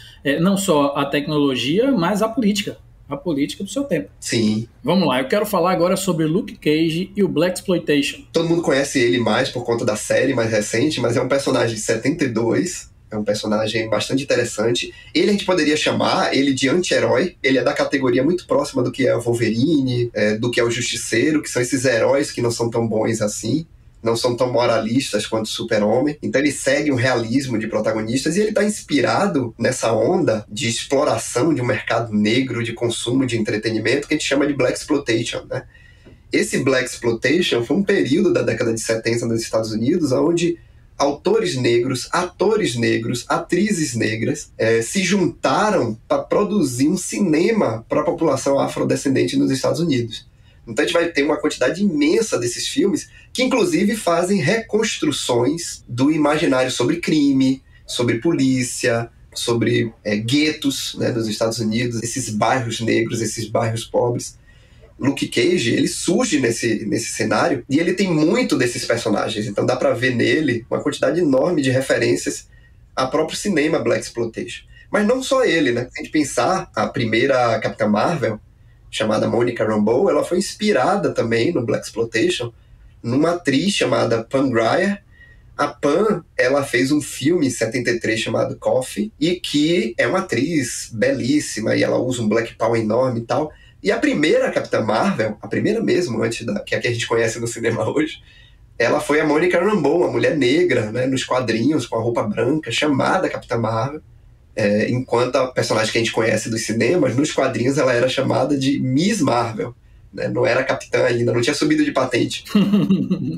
não só à tecnologia, mas à política. A política do seu tempo. Sim. Vamos lá, eu quero falar agora sobre Luke Cage e o Blaxploitation. Todo mundo conhece ele mais por conta da série mais recente, mas é um personagem de 72... É um personagem bastante interessante. Ele a gente poderia chamar ele de anti-herói. Ele é da categoria muito próxima do que é o Wolverine, do que é o Justiceiro, que são esses heróis que não são tão bons assim, não são tão moralistas quanto o Super-Homem. Então ele segue um realismo de protagonistas e ele está inspirado nessa onda de exploração de um mercado negro, de consumo de entretenimento, que a gente chama de Blaxploitation, né? Esse Blaxploitation foi um período da década de 70 nos Estados Unidos, onde autores negros, atores negros, atrizes negras se juntaram para produzir um cinema para a população afrodescendente nos Estados Unidos. Então a gente vai ter uma quantidade imensa desses filmes que inclusive fazem reconstruções do imaginário sobre crime, sobre polícia, sobre guetos, né, nos Estados Unidos, esses bairros negros, esses bairros pobres. Luke Cage, ele surge nesse cenário e ele tem muito desses personagens, então dá pra ver nele uma quantidade enorme de referências ao próprio cinema Blaxploitation. Mas não só ele, né? Se a gente pensar, a primeira Capitã Marvel, chamada Monica Rambeau, ela foi inspirada também no Blaxploitation, numa atriz chamada Pam Grier. A Pam, ela fez um filme em 73 chamado Coffee, e que é uma atriz belíssima, e ela usa um black power enorme e tal. E a primeira Capitã Marvel, a primeira mesmo, antes que a que a gente conhece no cinema hoje, ela foi a Monica Rambeau, uma mulher negra, né, nos quadrinhos, com a roupa branca, chamada Capitã Marvel. Enquanto a personagem que a gente conhece dos cinemas, nos quadrinhos ela era chamada de Miss Marvel. né? Não era capitã ainda, não tinha subido de patente.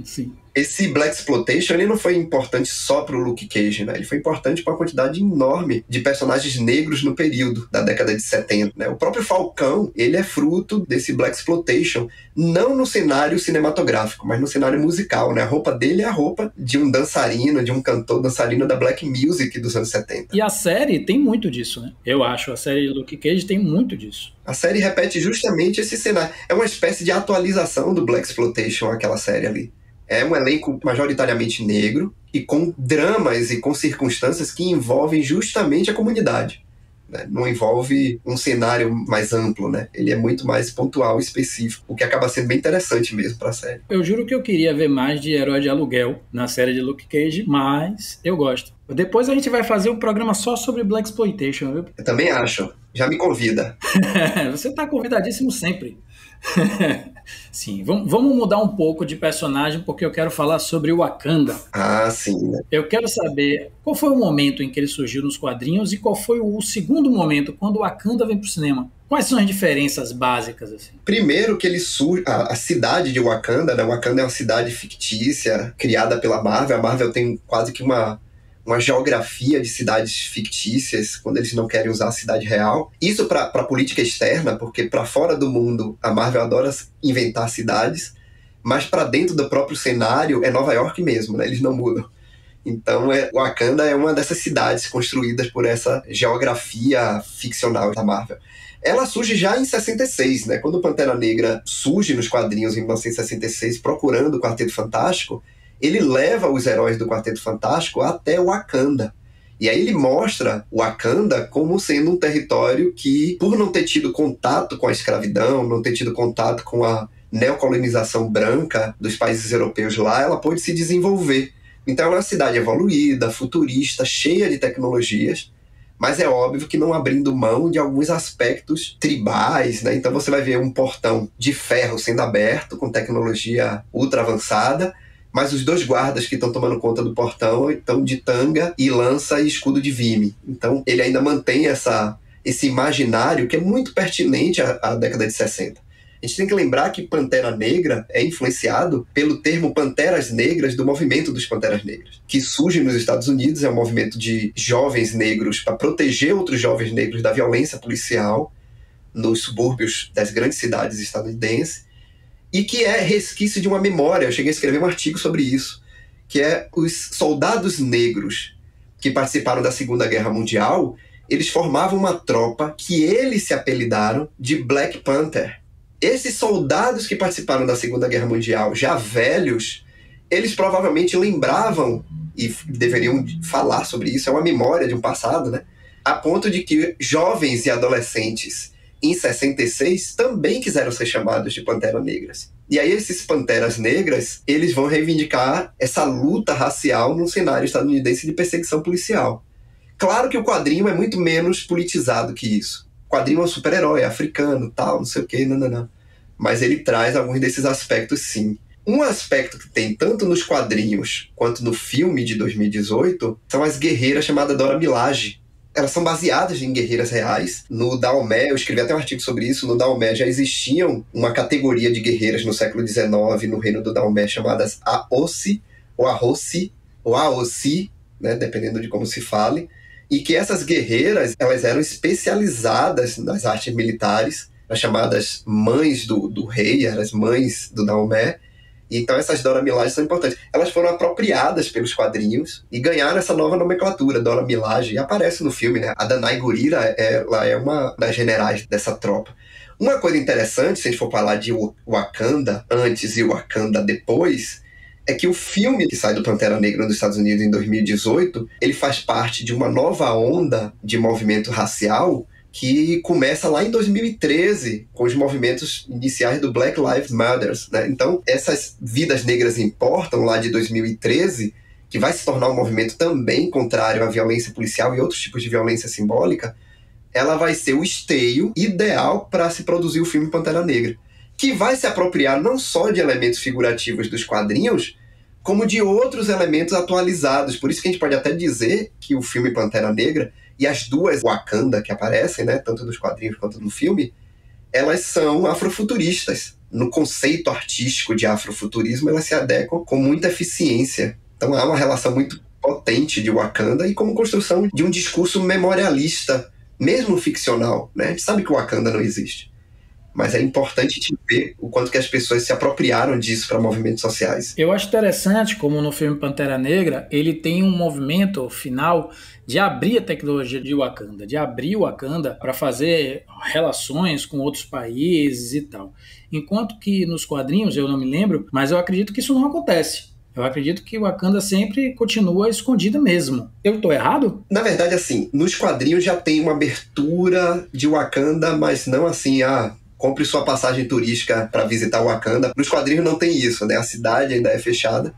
Sim. Esse Blaxploitation, ele não foi importante só pro Luke Cage, né? Ele foi importante para uma quantidade enorme de personagens negros no período da década de 70, né? O próprio Falcão, ele é fruto desse Blaxploitation, não no cenário cinematográfico, mas no cenário musical, né? A roupa dele é a roupa de um dançarino, de um cantor dançarino da Black Music dos anos 70. E a série tem muito disso, né? Eu acho, a série Luke Cage tem muito disso. A série repete justamente esse cenário. É uma espécie de atualização do Blaxploitation, aquela série ali. É um elenco majoritariamente negro e com dramas e com circunstâncias que envolvem justamente a comunidade, né? Não envolve um cenário mais amplo, né? Ele é muito mais pontual e específico, o que acaba sendo bem interessante mesmo para a série. Eu juro que eu queria ver mais de Herói de Aluguel na série de Luke Cage, mas eu gosto. Depois a gente vai fazer um programa só sobre Blaxploitation, viu? Eu também acho. Já me convida. Você está convidadíssimo sempre. Sim, vamos mudar um pouco de personagem porque eu quero falar sobre o Wakanda. Ah, sim, né? Eu quero saber qual foi o momento em que ele surgiu nos quadrinhos e qual foi o segundo momento quando o Wakanda vem pro cinema. Quais são as diferenças básicas, assim? Primeiro que ele surge... A cidade de Wakanda, né? Wakanda é uma cidade fictícia criada pela Marvel. A Marvel tem quase que uma geografia de cidades fictícias, quando eles não querem usar a cidade real. Isso para a política externa, porque para fora do mundo a Marvel adora inventar cidades, mas para dentro do próprio cenário é Nova York mesmo, né? Eles não mudam. Então, Wakanda é uma dessas cidades construídas por essa geografia ficcional da Marvel. Ela surge já em 66, né? Quando o Pantera Negra surge nos quadrinhos em 1966, procurando o Quarteto Fantástico, ele leva os heróis do Quarteto Fantástico até Wakanda. E aí ele mostra Wakanda como sendo um território que, por não ter tido contato com a escravidão, não ter tido contato com a neocolonização branca dos países europeus lá, ela pôde se desenvolver. Então ela é uma cidade evoluída, futurista, cheia de tecnologias, mas é óbvio que não abrindo mão de alguns aspectos tribais, né? Então você vai ver um portão de ferro sendo aberto, com tecnologia ultra avançada, mas os dois guardas que estão tomando conta do portão estão de tanga e lança e escudo de vime. Então ele ainda mantém esse imaginário que é muito pertinente à década de 60. A gente tem que lembrar que Pantera Negra é influenciado pelo termo Panteras Negras do movimento dos Panteras Negras, que surge nos Estados Unidos, é um movimento de jovens negros para proteger outros jovens negros da violência policial nos subúrbios das grandes cidades estadunidenses, e que é resquício de uma memória. Eu cheguei a escrever um artigo sobre isso, que é os soldados negros que participaram da Segunda Guerra Mundial, eles formavam uma tropa que eles se apelidaram de Black Panther. Esses soldados que participaram da Segunda Guerra Mundial, já velhos, eles provavelmente lembravam e deveriam falar sobre isso, é uma memória de um passado, né? A ponto de que jovens e adolescentes em 66 também quiseram ser chamados de Panteras Negras. E aí esses Panteras Negras, eles vão reivindicar essa luta racial num cenário estadunidense de perseguição policial. Claro que o quadrinho é muito menos politizado que isso. O quadrinho é um super-herói, é africano, tal, não sei o quê, não. Mas ele traz alguns desses aspectos, sim. Um aspecto que tem tanto nos quadrinhos quanto no filme de 2018 são as guerreiras chamadas Dora Milaje. Elas são baseadas em guerreiras reais. No Daomé, eu escrevi até um artigo sobre isso, no Daomé já existiam uma categoria de guerreiras no século XIX, no reino do Daomé, chamadas Aossi, ou Ahossi, ou Aossi, né, dependendo de como se fale, e que essas guerreiras, elas eram especializadas nas artes militares, as chamadas mães do rei, as mães do Daomé. Então essas Dora Milaje são importantes. Elas foram apropriadas pelos quadrinhos e ganharam essa nova nomenclatura, Dora Milaje, e aparece no filme, né? A Danai Gurira, ela é uma das generais dessa tropa. Uma coisa interessante, se a gente for falar de Wakanda antes e Wakanda depois, é que o filme que sai do Pantera Negra nos Estados Unidos em 2018, ele faz parte de uma nova onda de movimento racial que começa lá em 2013, com os movimentos iniciais do Black Lives Matter, né? Então, essas vidas negras importam, lá de 2013, que vai se tornar um movimento também contrário à violência policial e outros tipos de violência simbólica, ela vai ser o esteio ideal para se produzir o filme Pantera Negra, que vai se apropriar não só de elementos figurativos dos quadrinhos, como de outros elementos atualizados. Por isso que a gente pode até dizer que o filme Pantera Negra e as duas Wakanda que aparecem, né, tanto nos quadrinhos quanto no filme, elas são afrofuturistas, no conceito artístico de afrofuturismo, elas se adequam com muita eficiência. Então há uma relação muito potente de Wakanda e como construção de um discurso memorialista, mesmo ficcional, né? A gente sabe que o Wakanda não existe, mas é importante te ver o quanto que as pessoas se apropriaram disso para movimentos sociais. Eu acho interessante como no filme Pantera Negra ele tem um movimento final de abrir a tecnologia de Wakanda, de abrir o Wakanda para fazer relações com outros países e tal. Enquanto que nos quadrinhos, eu não me lembro, mas eu acredito que isso não acontece. Eu acredito que o Wakanda sempre continua escondido mesmo. Eu tô errado? Na verdade, assim, nos quadrinhos já tem uma abertura de Wakanda, mas não assim, compre sua passagem turística para visitar Wakanda. Nos quadrinhos não tem isso, né? A cidade ainda é fechada,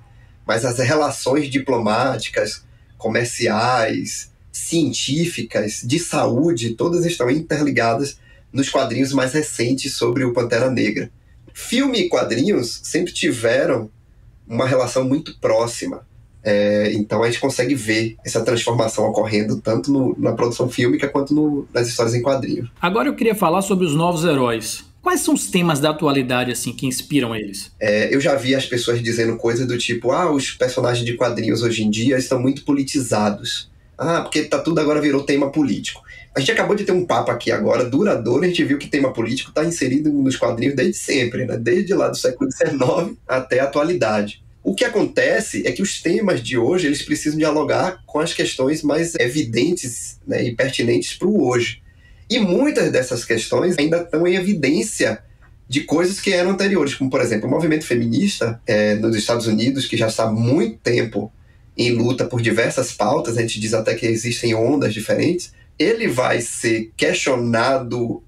mas as relações diplomáticas, comerciais, científicas, de saúde, todas estão interligadas nos quadrinhos mais recentes sobre o Pantera Negra. Filme e quadrinhos sempre tiveram uma relação muito próxima. Então a gente consegue ver essa transformação ocorrendo tanto na produção fílmica quanto nas histórias em quadrinhos. Agora eu queria falar sobre os novos heróis. Quais são os temas da atualidade assim que inspiram eles? Eu já vi as pessoas dizendo coisas do tipo, os personagens de quadrinhos hoje em dia estão muito politizados. Porque tudo agora virou tema político. A gente acabou de ter um papo aqui agora, duradouro, a gente viu que tema político está inserido nos quadrinhos desde sempre, né? Desde lá do século XIX até a atualidade. O que acontece é que os temas de hoje eles precisam dialogar com as questões mais evidentes, né, e pertinentes para o hoje. E muitas dessas questões ainda estão em evidência de coisas que eram anteriores, como, por exemplo, o movimento feminista nos Estados Unidos, que já está há muito tempo em luta por diversas pautas, a gente diz até que existem ondas diferentes, ele vai ser questionado,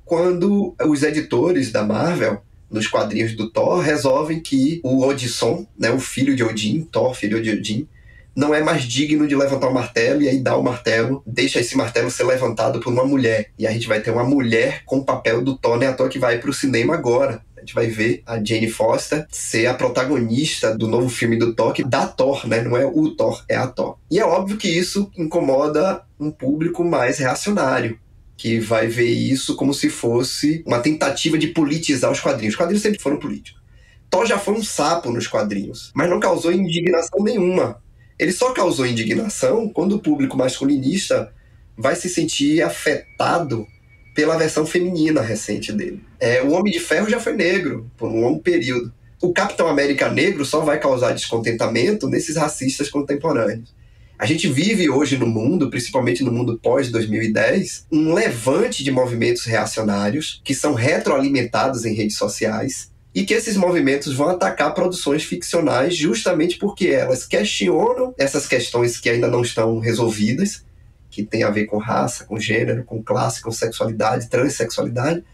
quando os editores da Marvel, nos quadrinhos do Thor, resolvem que o Odisson, né, o filho de Odin, Thor, filho de Odin, não é mais digno de levantar o martelo, e aí dá o martelo, deixa esse martelo ser levantado por uma mulher. E a gente vai ter uma mulher com o papel do Thor, né, à toa que vai para o cinema agora. A gente vai ver a Jane Foster ser a protagonista do novo filme do Thor, que dá Thor, né? Não é o Thor, é a Thor. E é óbvio que isso incomoda um público mais reacionário, que vai ver isso como se fosse uma tentativa de politizar os quadrinhos. Os quadrinhos sempre foram políticos. Thor já foi um sapo nos quadrinhos, mas não causou indignação nenhuma. Ele só causou indignação quando o público masculinista vai se sentir afetado pela versão feminina recente dele. O Homem de Ferro já foi negro por um longo período. O Capitão América negro só vai causar descontentamento nesses racistas contemporâneos. A gente vive hoje no mundo, principalmente no mundo pós-2010, um levante de movimentos reacionários que são retroalimentados em redes sociais e que esses movimentos vão atacar produções ficcionais justamente porque elas questionam essas questões que ainda não estão resolvidas, que tem a ver com raça, com gênero, com classe, com sexualidade, transexualidade,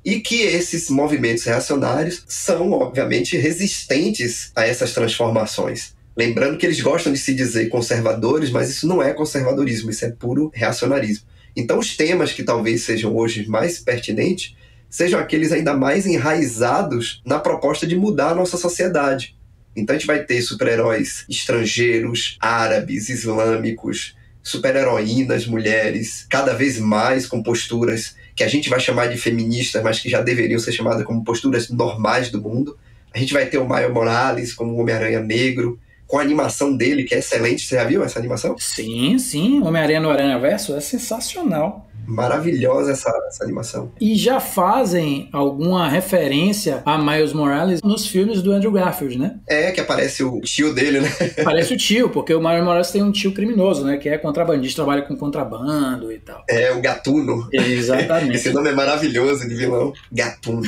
e que esses movimentos reacionários são, obviamente, resistentes a essas transformações. Lembrando que eles gostam de se dizer conservadores, mas isso não é conservadorismo, isso é puro reacionarismo. Então os temas que talvez sejam hoje mais pertinentes sejam aqueles ainda mais enraizados na proposta de mudar a nossa sociedade. Então a gente vai ter super-heróis estrangeiros, árabes, islâmicos, super-heroínas, mulheres, cada vez mais com posturas que a gente vai chamar de feministas, mas que já deveriam ser chamadas como posturas normais do mundo. A gente vai ter o Miles Morales como o Homem-Aranha negro, com a animação dele, que é excelente. Você já viu essa animação? Sim. Homem-Aranha no Aranhaverso é sensacional. Maravilhosa essa animação. E já fazem alguma referência a Miles Morales nos filmes do Andrew Garfield, né? Que aparece o tio dele, né? Aparece o tio, porque o Miles Morales tem um tio criminoso, né? Que é contrabandista, trabalha com contrabando e tal. O Gatuno. Exatamente. Esse nome é maravilhoso de vilão. Gatuno.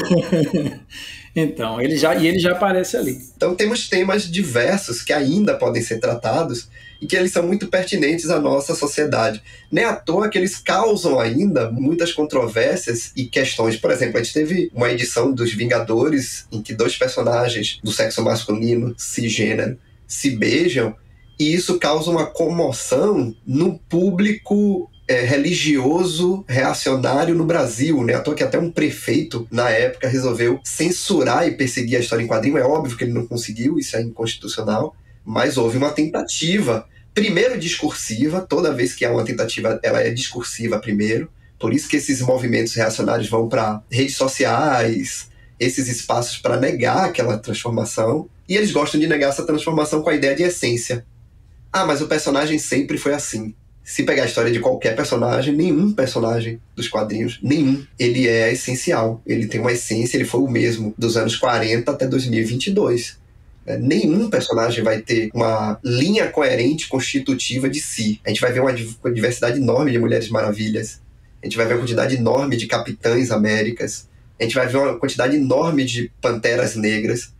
Então, ele já aparece ali. Então temos temas diversos que ainda podem ser tratados e que eles são muito pertinentes à nossa sociedade. Nem à toa que eles causam ainda muitas controvérsias e questões. Por exemplo, a gente teve uma edição dos Vingadores em que 2 personagens do sexo masculino, cisgênero, se beijam, e isso causa uma comoção no público religioso reacionário no Brasil, né? À toa que até um prefeito, na época, resolveu censurar e perseguir a história em quadrinho. É óbvio que ele não conseguiu, isso é inconstitucional, mas houve uma tentativa, primeiro discursiva, toda vez que há uma tentativa, ela é discursiva primeiro, Por isso que esses movimentos reacionários vão para redes sociais, esses espaços para negar aquela transformação, e eles gostam de negar essa transformação com a ideia de essência. Ah, mas o personagem sempre foi assim. Se pegar a história de qualquer personagem, nenhum personagem dos quadrinhos, nenhum, ele é essencial. Ele tem uma essência, ele foi o mesmo dos anos 40 até 2022. Nenhum personagem vai ter uma linha coerente, constitutiva de si. A gente vai ver uma diversidade enorme de Mulheres Maravilhas. A gente vai ver uma quantidade enorme de Capitães Américas. A gente vai ver uma quantidade enorme de Panteras Negras,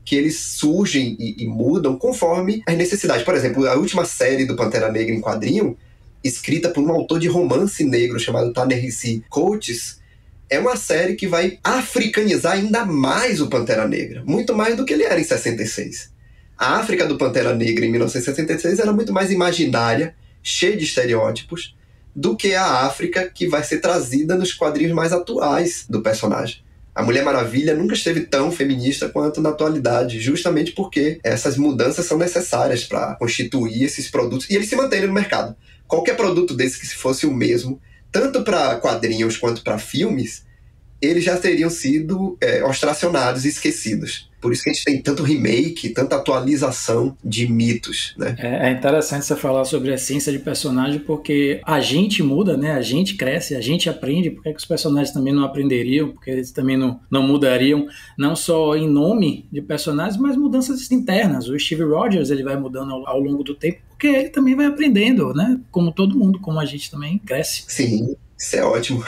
que eles surgem e mudam conforme as necessidades. Por exemplo, a última série do Pantera Negra em quadrinho, escrita por um autor de romance negro chamado Ta-Nehisi Coates, é uma série que vai africanizar ainda mais o Pantera Negra, muito mais do que ele era em 66. A África do Pantera Negra em 1966 era muito mais imaginária, cheia de estereótipos, do que a África que vai ser trazida nos quadrinhos mais atuais do personagem. A Mulher Maravilha nunca esteve tão feminista quanto na atualidade, justamente porque essas mudanças são necessárias para constituir esses produtos e eles se manterem no mercado. Qualquer produto desse que se fosse o mesmo, tanto para quadrinhos quanto para filmes, eles já teriam sido ostracionados e esquecidos. Por isso que a gente tem tanto remake, tanta atualização de mitos, né? É interessante você falar sobre a essência de personagem, porque a gente muda, né? A gente cresce, a gente aprende. Por que os personagens também não aprenderiam? Porque eles também não mudariam, não só em nome de personagens, mas mudanças internas. O Steve Rogers, ele vai mudando ao longo do tempo, porque ele também vai aprendendo, né? Como todo mundo, como a gente também cresce. Sim, isso é ótimo.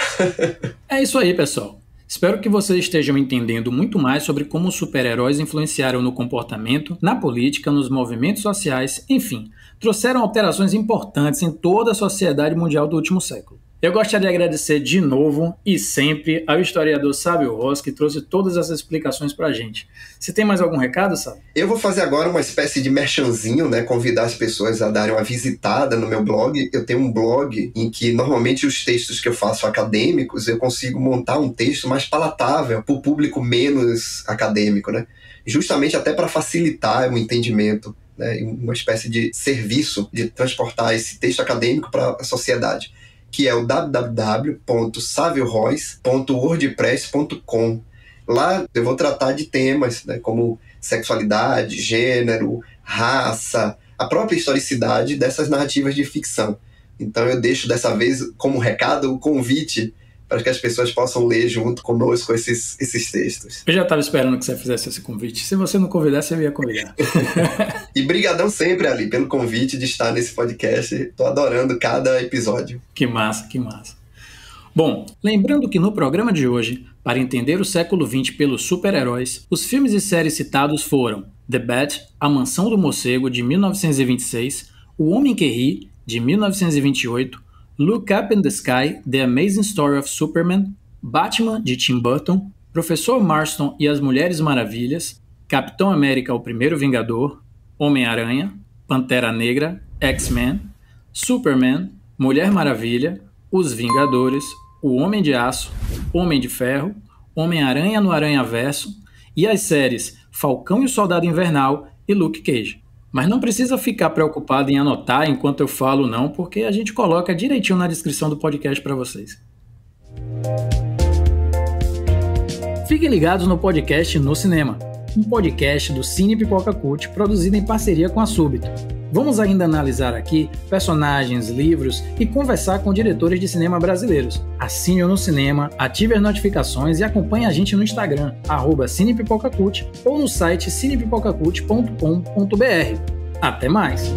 É isso aí, pessoal. Espero que vocês estejam entendendo muito mais sobre como os super-heróis influenciaram no comportamento, na política, nos movimentos sociais, enfim, trouxeram alterações importantes em toda a sociedade mundial do último século. Eu gostaria de agradecer de novo e sempre ao historiador Sábio Ross, que trouxe todas essas explicações pra gente. Você tem mais algum recado, Sábio? Eu vou fazer agora uma espécie de merchanzinho, né? Convidar as pessoas a darem uma visitada no meu blog. Eu tenho um blog em que normalmente os textos que eu faço acadêmicos, eu consigo montar um texto mais palatável para o público menos acadêmico, né? Justamente até para facilitar o entendimento, né? Uma espécie de serviço de transportar esse texto acadêmico para a sociedade, que é o www.saviorois.wordpress.com. Lá eu vou tratar de temas, né, como sexualidade, gênero, raça, a própria historicidade dessas narrativas de ficção. Então eu deixo dessa vez como recado o convite para que as pessoas possam ler junto conosco esses textos. Eu já estava esperando que você fizesse esse convite. Se você não convidasse, eu ia convidar. E brigadão sempre, Ali, pelo convite de estar nesse podcast. Estou adorando cada episódio. Que massa, que massa. Bom, lembrando que no programa de hoje, para entender o século XX pelos super-heróis, os filmes e séries citados foram The Bat, A Mansão do Morcego, de 1926, O Homem que Ri, de 1928, Look Up in the Sky, The Amazing Story of Superman, Batman, de Tim Burton, Professor Marston e as Mulheres Maravilhas, Capitão América, o Primeiro Vingador, Homem-Aranha, Pantera Negra, X-Men, Superman, Mulher Maravilha, Os Vingadores, O Homem de Aço, Homem de Ferro, Homem-Aranha no Aranhaverso e as séries Falcão e o Soldado Invernal e Luke Cage. Mas não precisa ficar preocupado em anotar enquanto eu falo não, porque a gente coloca direitinho na descrição do podcast para vocês. Fiquem ligados no podcast No Cinema, um podcast do Cine Pipoca Cult produzido em parceria com a Súbito. Vamos ainda analisar aqui personagens, livros e conversar com diretores de cinema brasileiros. Assine o No Cinema, ative as notificações e acompanhe a gente no Instagram, @cinepipocacult ou no site cinepipocacult.com.br. Até mais!